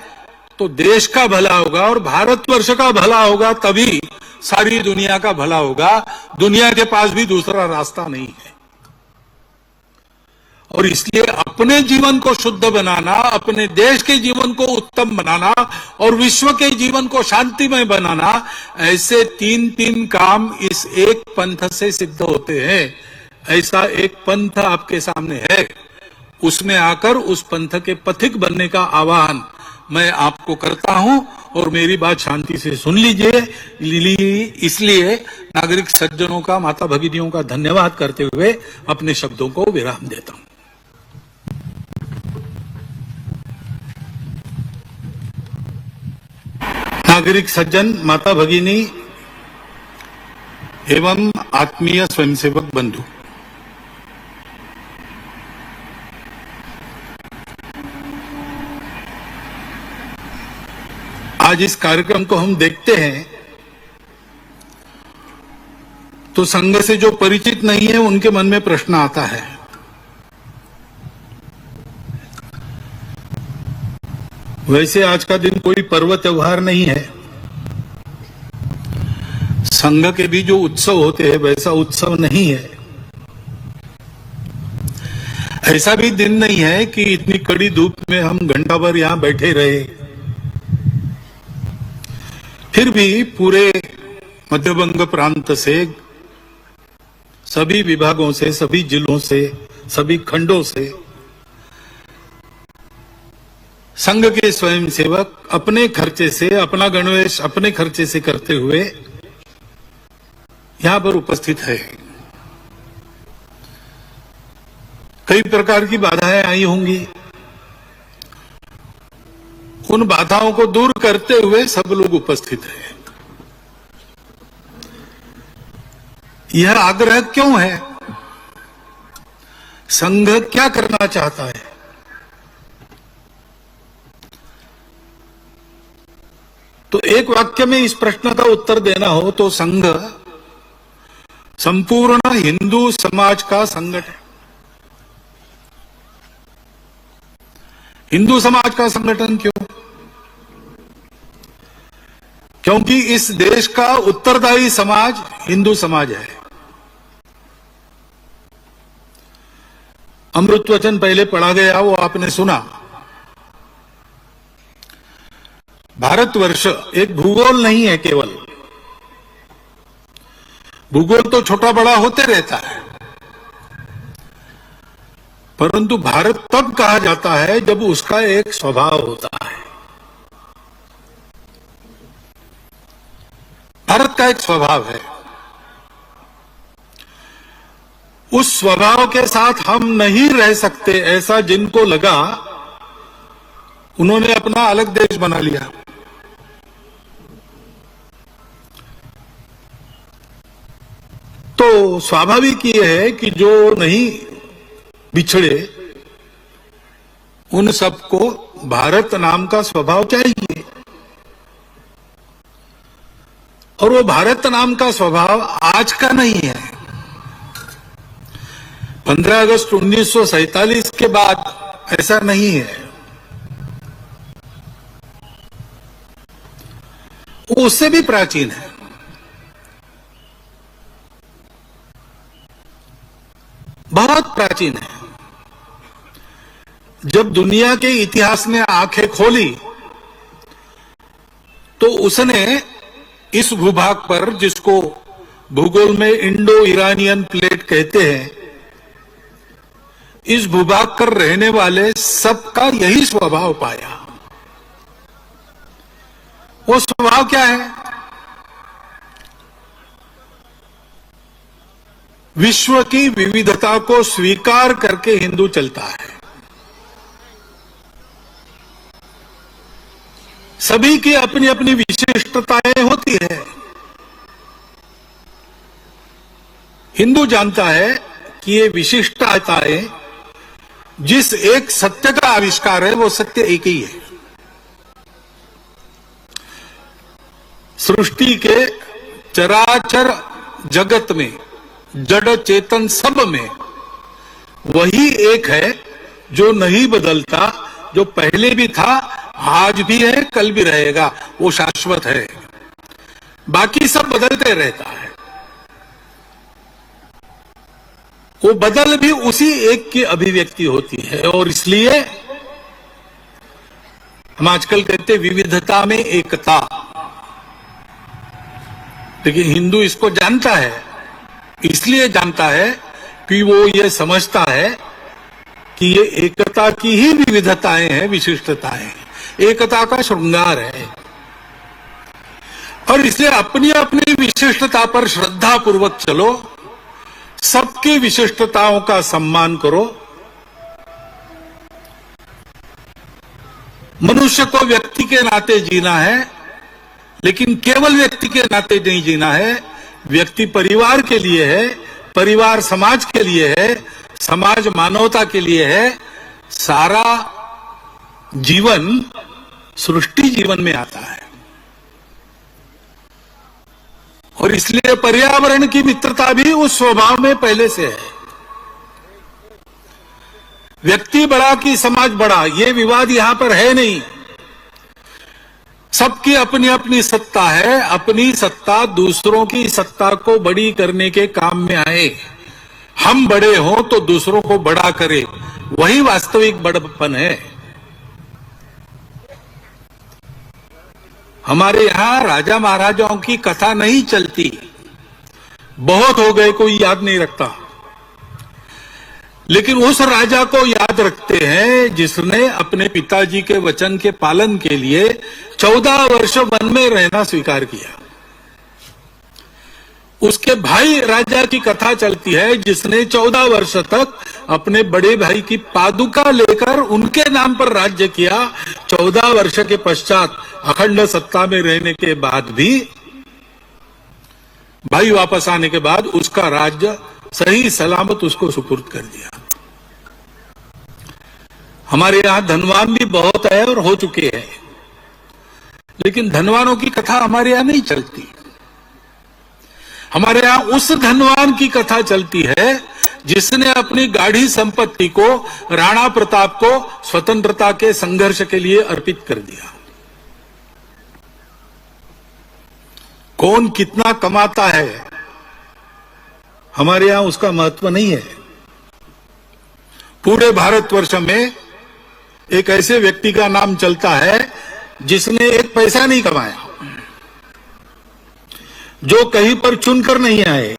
तो देश का भला होगा और भारतवर्ष का भला होगा, तभी सारी दुनिया का भला होगा। दुनिया के पास भी दूसरा रास्ता नहीं है। और इसलिए अपने जीवन को शुद्ध बनाना, अपने देश के जीवन को उत्तम बनाना और विश्व के जीवन को शांतिमय बनाना, ऐसे तीन काम इस एक पंथ से सिद्ध होते हैं। ऐसा एक पंथ आपके सामने है, उसमें आकर उस पंथ के पथिक बनने का आह्वान मैं आपको करता हूं और मेरी बात शांति से सुन लीजिए। इसलिए नागरिक सज्जनों का, माता भगिनियों का धन्यवाद करते हुए अपने शब्दों को विराम देता हूं। नागरिक सज्जन, माता भगिनी एवं आत्मीय स्वयंसेवक बंधु, आज इस कार्यक्रम को हम देखते हैं तो संघ से जो परिचित नहीं है उनके मन में प्रश्न आता है। वैसे आज का दिन कोई पर्व त्योहार नहीं है। संघ के भी जो उत्सव होते हैं वैसा उत्सव नहीं है। ऐसा भी दिन नहीं है कि इतनी कड़ी धूप में हम घंटा भर यहां बैठे रहे। फिर भी पूरे मध्यबंग प्रांत से, सभी विभागों से, सभी जिलों से, सभी खंडों से संघ के स्वयंसेवक अपने खर्चे से, अपना गणवेश अपने खर्चे से करते हुए यहां पर उपस्थित है। कई प्रकार की बाधाएं आई होंगी। उन बाधाओं को दूर करते हुए सब लोग उपस्थित हैं। यह आग्रह क्यों है? संघ क्या करना चाहता है? तो एक वाक्य में इस प्रश्न का उत्तर देना हो तो संघ संपूर्ण हिंदू समाज का संगठन। हिंदू समाज का संगठन क्यों? क्योंकि इस देश का उत्तरदायी समाज हिंदू समाज है। अमृत वचन पहले पढ़ा गया, वो आपने सुना। भारतवर्ष एक भूगोल नहीं है केवल। भूगोल तो छोटा बड़ा होते रहता है, परंतु भारत तब कहा जाता है जब उसका एक स्वभाव होता है। भारत का एक स्वभाव है। उस स्वभाव के साथ हम नहीं रह सकते, ऐसा जिनको लगा उन्होंने अपना अलग देश बना लिया। तो स्वाभाविक ये है कि जो नहीं बिछड़े उन सबको भारत नाम का स्वभाव चाहिए। और वो भारत नाम का स्वभाव आज का नहीं है। 15 अगस्त 1947 के बाद ऐसा नहीं है। वो उससे भी प्राचीन है। बहुत प्राचीन है। जब दुनिया के इतिहास ने आंखें खोली तो उसने इस भूभाग पर, जिसको भूगोल में इंडो ईरानियन प्लेट कहते हैं, इस भूभाग पर रहने वाले सबका यही स्वभाव पाया। वो स्वभाव क्या है? विश्व की विविधता को स्वीकार करके हिंदू चलता है। सभी की अपनी अपनी विशिष्टताएं होती है। हिंदू जानता है कि ये विशिष्टताएं जिस एक सत्य का आविष्कार है वो सत्य एक ही है। सृष्टि के चराचर जगत में, जड़ चेतन सब में वही एक है जो नहीं बदलता, जो पहले भी था, आज भी है, कल भी रहेगा। वो शाश्वत है। बाकी सब बदलते रहता है। वो बदल भी उसी एक की अभिव्यक्ति होती है। और इसलिए हम आजकल कहते विविधता में एकता। लेकिन हिंदू इसको जानता है। इसलिए जानता है कि वो ये समझता है कि ये एकता की ही विविधताएं हैं, विशिष्टताएं हैं, एकता का श्रृंगार है। और इसलिए अपनी अपनी विशिष्टता पर श्रद्धा पूर्वक चलो, सबकी विशिष्टताओं का सम्मान करो। मनुष्य को व्यक्ति के नाते जीना है, लेकिन केवल व्यक्ति के नाते नहीं जीना है। व्यक्ति परिवार के लिए है, परिवार समाज के लिए है, समाज मानवता के लिए है। सारा जीवन सृष्टि जीवन में आता है। और इसलिए पर्यावरण की मित्रता भी उस स्वभाव में पहले से है। व्यक्ति बड़ा कि समाज बड़ा, ये विवाद यहां पर है नहीं। सबकी अपनी अपनी सत्ता है, अपनी सत्ता दूसरों की सत्ता को बड़ी करने के काम में आए। हम बड़े हों तो दूसरों को बड़ा करे, वही वास्तविक बड़प्पन है। हमारे यहां राजा महाराजाओं की कथा नहीं चलती, बहुत हो गए, कोई याद नहीं रखता। लेकिन उस राजा को याद रखते हैं जिसने अपने पिताजी के वचन के पालन के लिए 14 वर्ष वन में रहना स्वीकार किया। उसके भाई राजा की कथा चलती है जिसने 14 वर्ष तक अपने बड़े भाई की पादुका लेकर उनके नाम पर राज्य किया। 14 वर्ष के पश्चात अखंड सत्ता में रहने के बाद भी, भाई वापस आने के बाद उसका राज्य सही सलामत उसको सुपुर्द कर दिया। हमारे यहां धनवान भी बहुत है और हो चुके हैं, लेकिन धनवानों की कथा हमारे यहां नहीं चलती। हमारे यहां उस धनवान की कथा चलती है जिसने अपनी गाढ़ी संपत्ति को राणा प्रताप को स्वतंत्रता के संघर्ष के लिए अर्पित कर दिया। कौन कितना कमाता है हमारे यहां उसका महत्व नहीं है। पूरे भारतवर्ष में एक ऐसे व्यक्ति का नाम चलता है जिसने एक पैसा नहीं कमाया, जो कहीं पर चुनकर नहीं आए,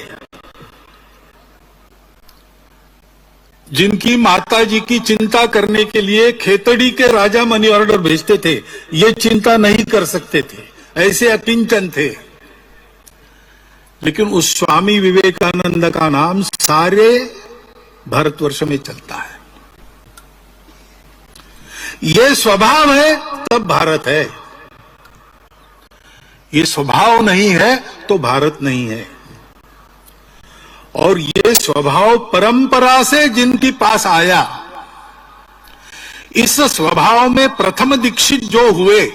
जिनकी माताजी की चिंता करने के लिए खेतड़ी के राजा मनी ऑर्डर भेजते थे, ये चिंता नहीं कर सकते थे, ऐसे अकिंचन थे। लेकिन उस स्वामी विवेकानंद का नाम सारे भारतवर्ष में चलता है। ये स्वभाव है तब भारत है, ये स्वभाव नहीं है तो भारत नहीं है। और ये स्वभाव परंपरा से जिनके पास आया, इस स्वभाव में प्रथम दीक्षित जो हुए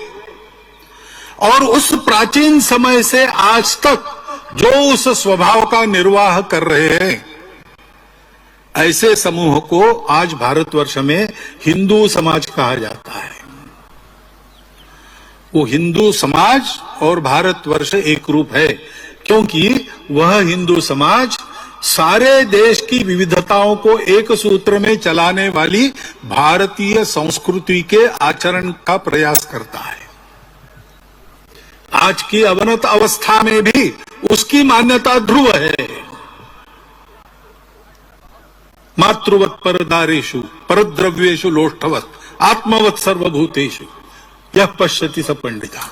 और उस प्राचीन समय से आज तक जो उस स्वभाव का निर्वाह कर रहे हैं, ऐसे समूह को आज भारतवर्ष में हिंदू समाज कहा जाता है। वो हिंदू समाज और भारतवर्ष एक रूप है, क्योंकि वह हिंदू समाज सारे देश की विविधताओं को एक सूत्र में चलाने वाली भारतीय संस्कृति के आचरण का प्रयास करता है। आज की अवनत अवस्था में भी उसकी मान्यता ध्रुव है। मातृवत परदारेषु परद्रव्येषु लोष्ठवत आत्मवत सर्वभूतेषु यह पश्यति स पंडिता।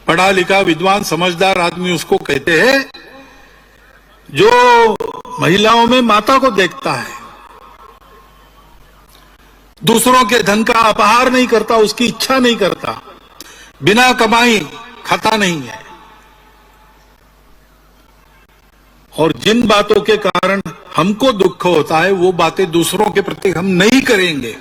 पढ़ा लिखा विद्वान समझदार आदमी उसको कहते हैं जो महिलाओं में माता को देखता है, दूसरों के धन का अपहार नहीं करता, उसकी इच्छा नहीं करता, बिना कमाई खाता नहीं है। और जिन बातों के कारण हमको दुख होता है वो बातें दूसरों के प्रति हम नहीं करेंगे।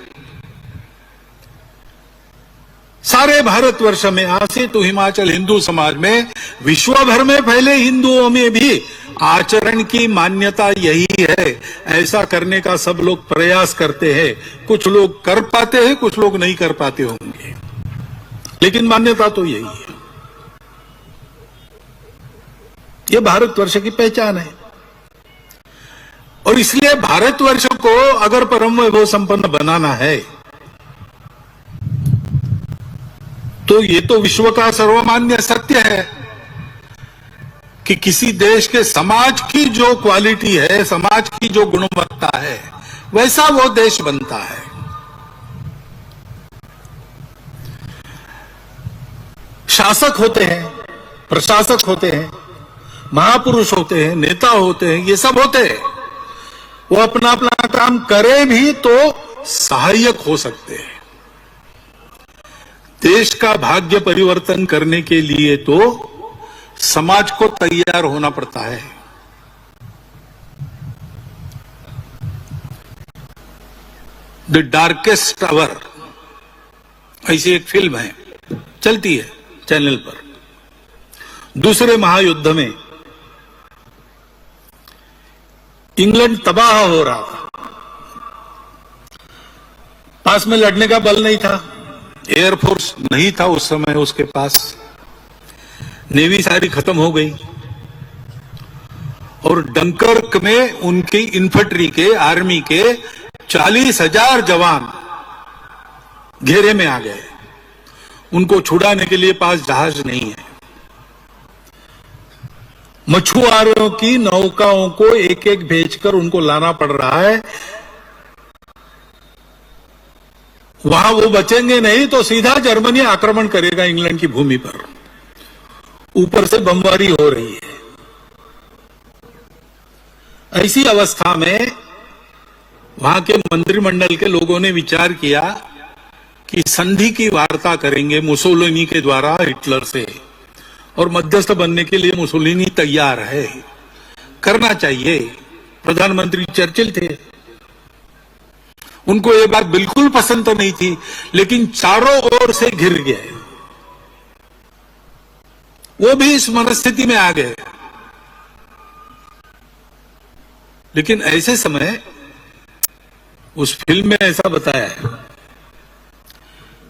सारे भारतवर्ष में आसे तो हिमाचल हिंदू समाज में, विश्व भर में फैले हिंदुओं में भी आचरण की मान्यता यही है। ऐसा करने का सब लोग प्रयास करते हैं, कुछ लोग कर पाते हैं, कुछ लोग नहीं कर पाते होंगे, लेकिन मान्यता तो यही है। ये भारतवर्ष की पहचान है। और इसलिए भारतवर्ष को अगर परम वैभव संपन्न बनाना है तो ये तो विश्व का सर्वमान्य सत्य है कि किसी देश के समाज की जो क्वालिटी है, समाज की जो गुणवत्ता है, वैसा वो देश बनता है। शासक होते हैं, प्रशासक होते हैं, महापुरुष होते हैं, नेता होते हैं, ये सब होते हैं। वो अपना अपना काम करे भी तो सहायक हो सकते हैं। देश का भाग्य परिवर्तन करने के लिए तो समाज को तैयार होना पड़ता है। द डार्केस्ट आवर ऐसी एक फिल्म है, चलती है चैनल पर। दूसरे महायुद्ध में इंग्लैंड तबाह हो रहा था, पास में लड़ने का बल नहीं था, एयरफोर्स नहीं था उस समय उसके पास, नेवी सारी खत्म हो गई और डंकर्क में उनकी इन्फेंट्री के, आर्मी के 40,000 जवान घेरे में आ गए। उनको छुड़ाने के लिए पास जहाज नहीं है। मछुआरों की नौकाओं को एक एक भेजकर उनको लाना पड़ रहा है। वहां वो बचेंगे नहीं तो सीधा जर्मनी आक्रमण करेगा इंग्लैंड की भूमि पर। ऊपर से बमबारी हो रही है। ऐसी अवस्था में वहां के मंत्रिमंडल के लोगों ने विचार किया कि संधि की वार्ता करेंगे मुसोलिनी के द्वारा हिटलर से, और मध्यस्थ बनने के लिए मुसोलिनी तैयार है, करना चाहिए। प्रधानमंत्री चर्चिल थे, उनको ये बात बिल्कुल पसंद तो नहीं थी, लेकिन चारों ओर से घिर गए। वो भी इस मनस्थिति में आ गए। लेकिन ऐसे समय उस फिल्म में ऐसा बताया है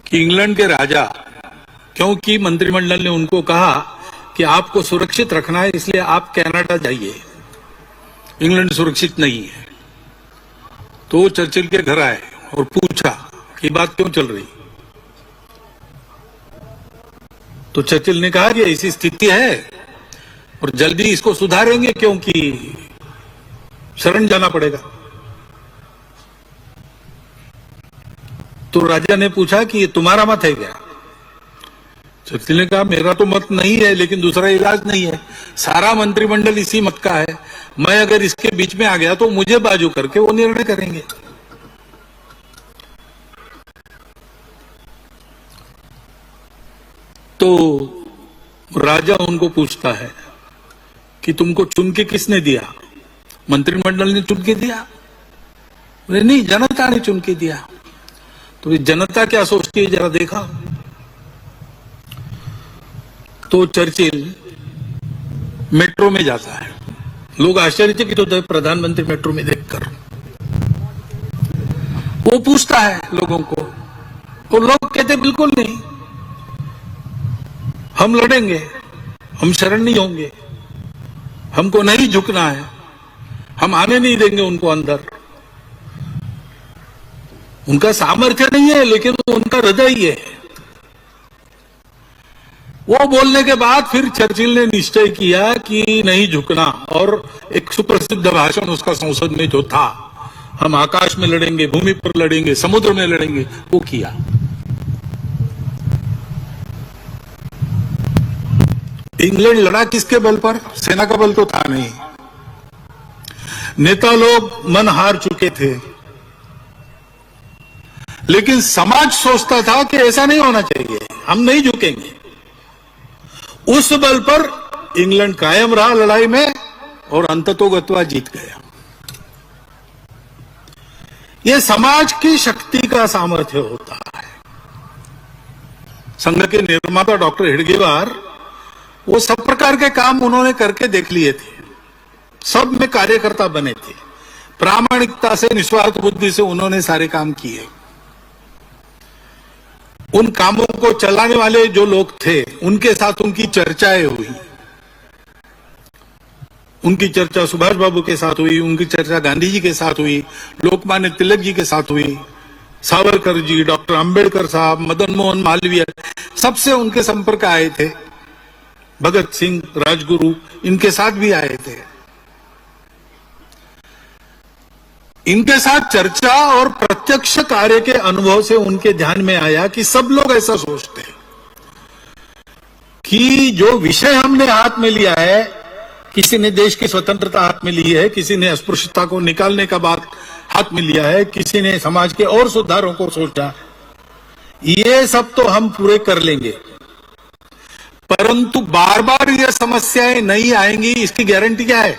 कि इंग्लैंड के राजा, क्योंकि मंत्रिमंडल ने उनको कहा कि आपको सुरक्षित रखना है, इसलिए आप कनाडा जाइए, इंग्लैंड सुरक्षित नहीं है। तो चर्चिल के घर आए और पूछा कि बात क्यों चल रही। तो चर्चिल ने कहा कि ऐसी स्थिति है और जल्दी इसको सुधारेंगे, क्योंकि शरण जाना पड़ेगा। तो राजा ने पूछा कि ये तुम्हारा मत है क्या? चर्चिल ने कहा मेरा तो मत नहीं है, लेकिन दूसरा इलाज नहीं है, सारा मंत्रिमंडल इसी मत का है। मैं अगर इसके बीच में आ गया तो मुझे बाजू करके वो निर्णय करेंगे। तो राजा उनको पूछता है कि तुमको चुन के किसने दिया? मंत्रिमंडल ने चुन के दिया? नहीं, जनता ने चुन के दिया। तो जनता क्या सोचती है जरा देखा। तो चर्चिल मेट्रो में जाता है। लोग आश्चर्यचकित होते हैं प्रधानमंत्री मेट्रो में देखकर। वो पूछता है लोगों को, और लोग कहते बिल्कुल नहीं, हम लड़ेंगे, हम शरण नहीं होंगे, हमको नहीं झुकना है, हम आने नहीं देंगे उनको अंदर। उनका सामर्थ्य नहीं है, लेकिन उनका हृदय है। वो बोलने के बाद फिर चर्चिल ने निश्चय किया कि नहीं झुकना, और एक सुप्रसिद्ध भाषण उसका संसद में जो था, हम आकाश में लड़ेंगे, भूमि पर लड़ेंगे, समुद्र में लड़ेंगे, वो किया। इंग्लैंड लड़ा किसके बल पर? सेना का बल तो था नहीं। नेता लोग मन हार चुके थे, लेकिन समाज सोचता था कि ऐसा नहीं होना चाहिए, हम नहीं झुकेंगे। उस बल पर इंग्लैंड कायम रहा लड़ाई में और अंततोगत्वा जीत गया। यह समाज की शक्ति का सामर्थ्य होता है। संघ के निर्माता डॉक्टर हेडगेवार, वो सब प्रकार के काम उन्होंने करके देख लिए थे, सब में कार्यकर्ता बने थे, प्रामाणिकता से, निस्वार्थ बुद्धि से उन्होंने सारे काम किए। उन कामों को चलाने वाले जो लोग थे, उनके साथ उनकी चर्चाएं हुई। उनकी चर्चा सुभाष बाबू के साथ हुई, उनकी चर्चा गांधी जी के साथ हुई, लोकमान्य तिलक जी के साथ हुई, सावरकर जी, डॉक्टर अंबेडकर साहब, मदन मोहन मालवीय, सबसे उनके संपर्क आए थे। भगत सिंह, राजगुरु, इनके साथ भी आए थे। इनके साथ चर्चा और प्रत्यक्ष कार्य के अनुभव से उनके ध्यान में आया कि सब लोग ऐसा सोचते हैं कि जो विषय हमने हाथ में लिया है, किसी ने देश की स्वतंत्रता हाथ में ली है, किसी ने अस्पृश्यता को निकालने का बात हाथ में लिया है, किसी ने समाज के और सुधारों को सोचा, ये सब तो हम पूरे कर लेंगे, परंतु बार बार ये समस्याएं नहीं आएंगी इसकी गारंटी क्या है?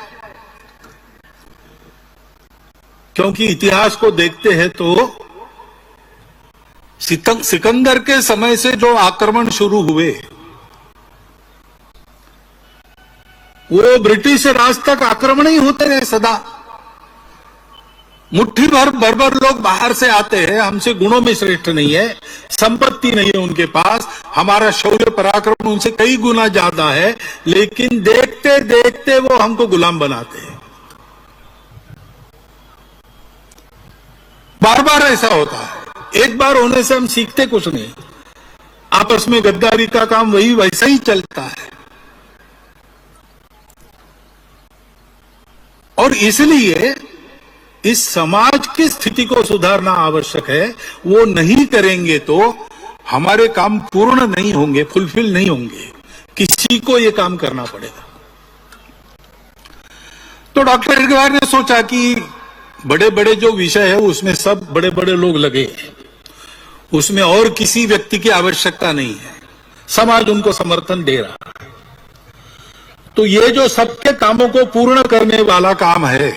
क्योंकि इतिहास को देखते हैं तो सिकंदर के समय से जो आक्रमण शुरू हुए वो ब्रिटिश राज तक आक्रमण ही होते रहे सदा। मुट्ठी भर बर्बर लोग बाहर से आते हैं, हमसे गुणों में श्रेष्ठ नहीं है, संपत्ति नहीं है उनके पास, हमारा शौर्य पराक्रम उनसे कई गुना ज्यादा है, लेकिन देखते देखते वो हमको गुलाम बनाते हैं। बार बार ऐसा होता है। एक बार होने से हम सीखते कुछ नहीं, आपस में गद्दारी का काम वही वैसा ही चलता है। और इसलिए इस समाज की स्थिति को सुधारना आवश्यक है। वो नहीं करेंगे तो हमारे काम पूर्ण नहीं होंगे, फुलफिल नहीं होंगे, किसी को ये काम करना पड़ेगा। तो डॉक्टर एडगर ने सोचा कि बड़े बड़े जो विषय है उसमें सब बड़े बड़े लोग लगे हैं, उसमें और किसी व्यक्ति की आवश्यकता नहीं है, समाज उनको समर्थन दे रहा है। तो ये जो सबके कामों को पूर्ण करने वाला काम है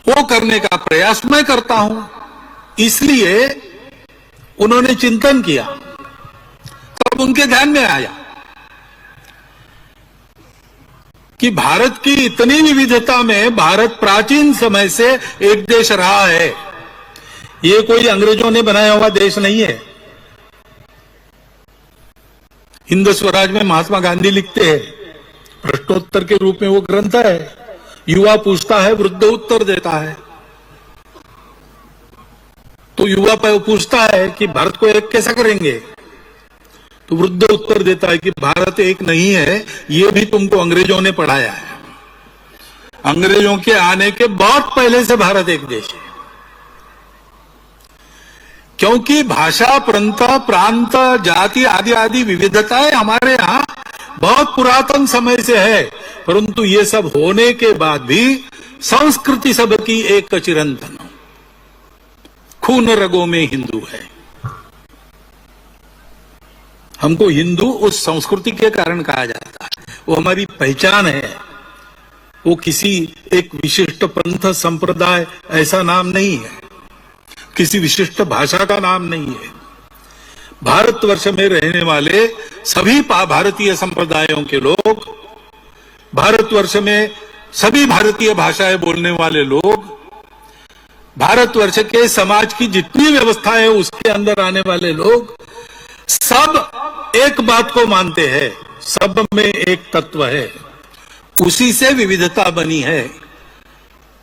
वो करने का प्रयास मैं करता हूं। इसलिए उन्होंने चिंतन किया, तब उनके ध्यान में आया कि भारत की इतनी विविधता में भारत प्राचीन समय से एक देश रहा है। ये कोई अंग्रेजों ने बनाया हुआ देश नहीं है। हिंद स्वराज में महात्मा गांधी लिखते हैं, प्रश्नोत्तर के रूप में वो ग्रंथ है, युवा पूछता है वृद्ध उत्तर देता है। तो युवा पूछता है कि भारत को एक कैसा करेंगे, तो वृद्ध उत्तर देता है कि भारत एक नहीं है, ये भी तुमको अंग्रेजों ने पढ़ाया है। अंग्रेजों के आने के बहुत पहले से भारत एक देश है, क्योंकि भाषा, प्रांत, जाति आदि आदि विविधताएं हमारे यहां बहुत पुरातन समय से है। परंतु ये सब होने के बाद भी संस्कृति सबकी एक चिरंतन, खून रगों में हिंदू है। हमको हिंदू उस संस्कृति के कारण कहा जाता है, वो हमारी पहचान है। वो किसी एक विशिष्ट पंथ संप्रदाय ऐसा नाम नहीं है, किसी विशिष्ट भाषा का नाम नहीं है। भारतवर्ष में रहने वाले सभी भारतीय संप्रदायों के लोग, भारतवर्ष में सभी भारतीय भाषाएं बोलने वाले लोग, भारतवर्ष के समाज की जितनी व्यवस्था है उसके अंदर आने वाले लोग, सब एक बात को मानते हैं, सब में एक तत्व है, उसी से विविधता बनी है।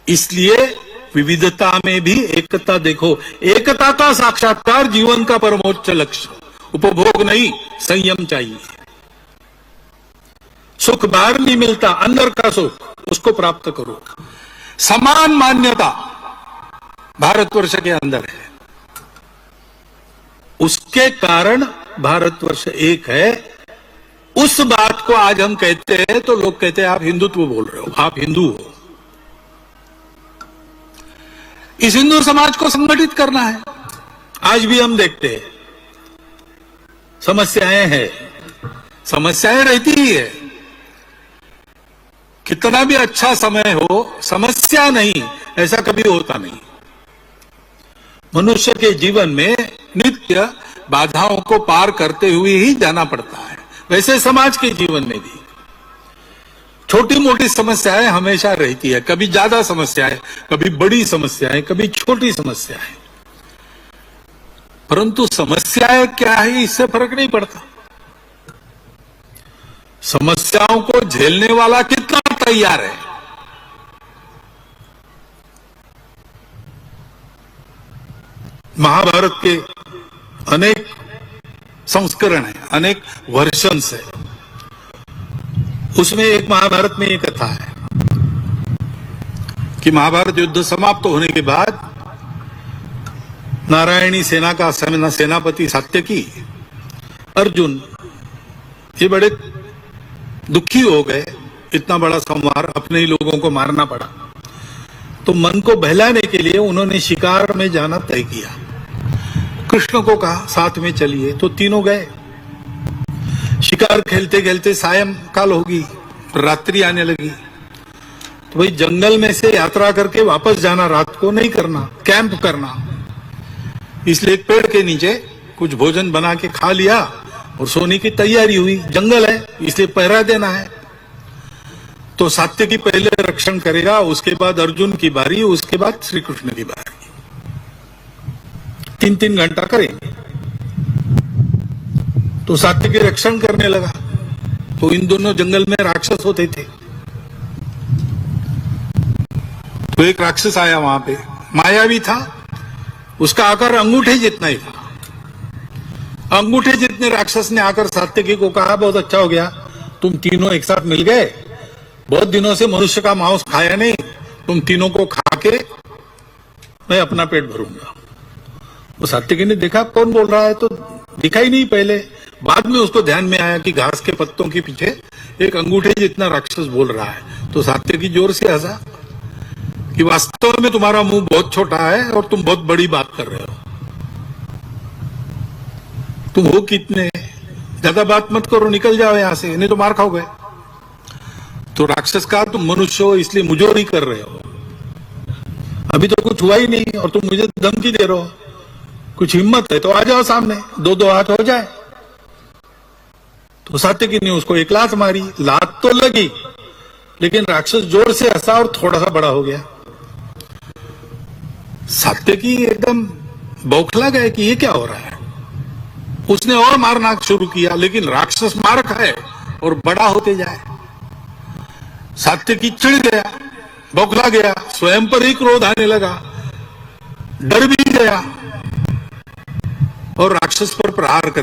इसलिए विविधता में भी एकता देखो। एकता का साक्षात्कार जीवन का परमोच्च लक्ष्य, उपभोग नहीं, संयम चाहिए। सुख बाहर नहीं मिलता, अंदर का सुख उसको प्राप्त करो। समान मान्यता भारतवर्ष के अंदर है, उसके कारण भारतवर्ष एक है। उस बात को आज हम कहते हैं तो लोग कहते हैं आप हिंदुत्व बोल रहे हो, आप हिंदू हो। इस हिंदू समाज को संगठित करना है। आज भी हम देखते हैं समस्याएं हैं, समस्याएं रहती ही है। कितना भी अच्छा समय हो, समस्या नहीं ऐसा कभी होता नहीं। मनुष्य के जीवन में नित्य बाधाओं को पार करते हुए ही जाना पड़ता है। वैसे समाज के जीवन में भी छोटी मोटी समस्याएं हमेशा रहती है, कभी ज्यादा समस्याएं, कभी बड़ी समस्याएं, कभी छोटी समस्याएं। परंतु समस्याएं क्या है इससे फर्क नहीं पड़ता। समस्याओं को झेलने वाला कितना तैयार है। महाभारत के अनेक संस्करण है, अनेक वर्जन्स है। उसमें एक महाभारत में एक कथा है कि महाभारत युद्ध समाप्त होने के बाद नारायणी सेना का सेनापति सात्यकी, अर्जुन ये बड़े दुखी हो गए। इतना बड़ा संहार, अपने ही लोगों को मारना पड़ा। तो मन को बहलाने के लिए उन्होंने शिकार में जाना तय किया। कृष्ण को कहा साथ में चलिए, तो तीनों गए। शिकार खेलते खेलते सायंकाल होगी, रात्रि आने लगी। तो भाई जंगल में से यात्रा करके वापस जाना रात को नहीं करना, कैंप करना। इसलिए एक पेड़ के नीचे कुछ भोजन बना के खा लिया और सोने की तैयारी हुई। जंगल है इसलिए पहरा देना है। तो सात्यकी पहले रक्षण करेगा, उसके बाद अर्जुन की बारी, उसके बाद श्री कृष्ण की बारी। 3-3 घंटा करेंगे। तो सात्यकी रक्षण करने लगा। तो इन दोनों जंगल में राक्षस होते थे। तो एक राक्षस आया वहां पे, मायावी था। उसका आकार अंगूठे जितना ही था। अंगूठे जितने राक्षस ने आकर सात्यकी को कहा, बहुत अच्छा हो गया, तुम तीनों एक साथ मिल गए। बहुत दिनों से मनुष्य का मांस खाया नहीं, तुम तीनों को खा के मैं अपना पेट भरूंगा। वो सात्यकी ने देखा कौन बोल रहा है, तो दिखा ही नहीं पहले। बाद में उसको ध्यान में आया कि घास के पत्तों के पीछे एक अंगूठे जितना राक्षस बोल रहा है। तो सात्यकी जोर से हंसा कि वास्तव में तुम्हारा मुंह बहुत छोटा है और तुम बहुत बड़ी बात कर रहे हो। तुम हो कितने, ज्यादा बात मत करो, निकल जाओ यहां से, नहीं तो मार खाओगे। तो राक्षस कहा, तुम मनुष्य हो इसलिए मुझोरी कर रहे हो। अभी तो कुछ हुआ ही नहीं और तुम मुझे धमकी दे रहे हो। कुछ हिम्मत है तो आ जाओ सामने, 2-2 हाथ हो जाए। तो सात्यकी ने उसको एक लात मारी। लात तो लगी, लेकिन राक्षस जोर से हंसा और थोड़ा सा बड़ा हो गया। सात्यकी एकदम बौखला गए कि ये क्या हो रहा है। उसने और मारना शुरू किया, लेकिन राक्षस मार खाए और बड़ा होते जाए। सात्यकी चिढ़ गया, बौखला गया, स्वयं पर ही क्रोध आने लगा, डर भी गया और राक्षस पर प्रहार कर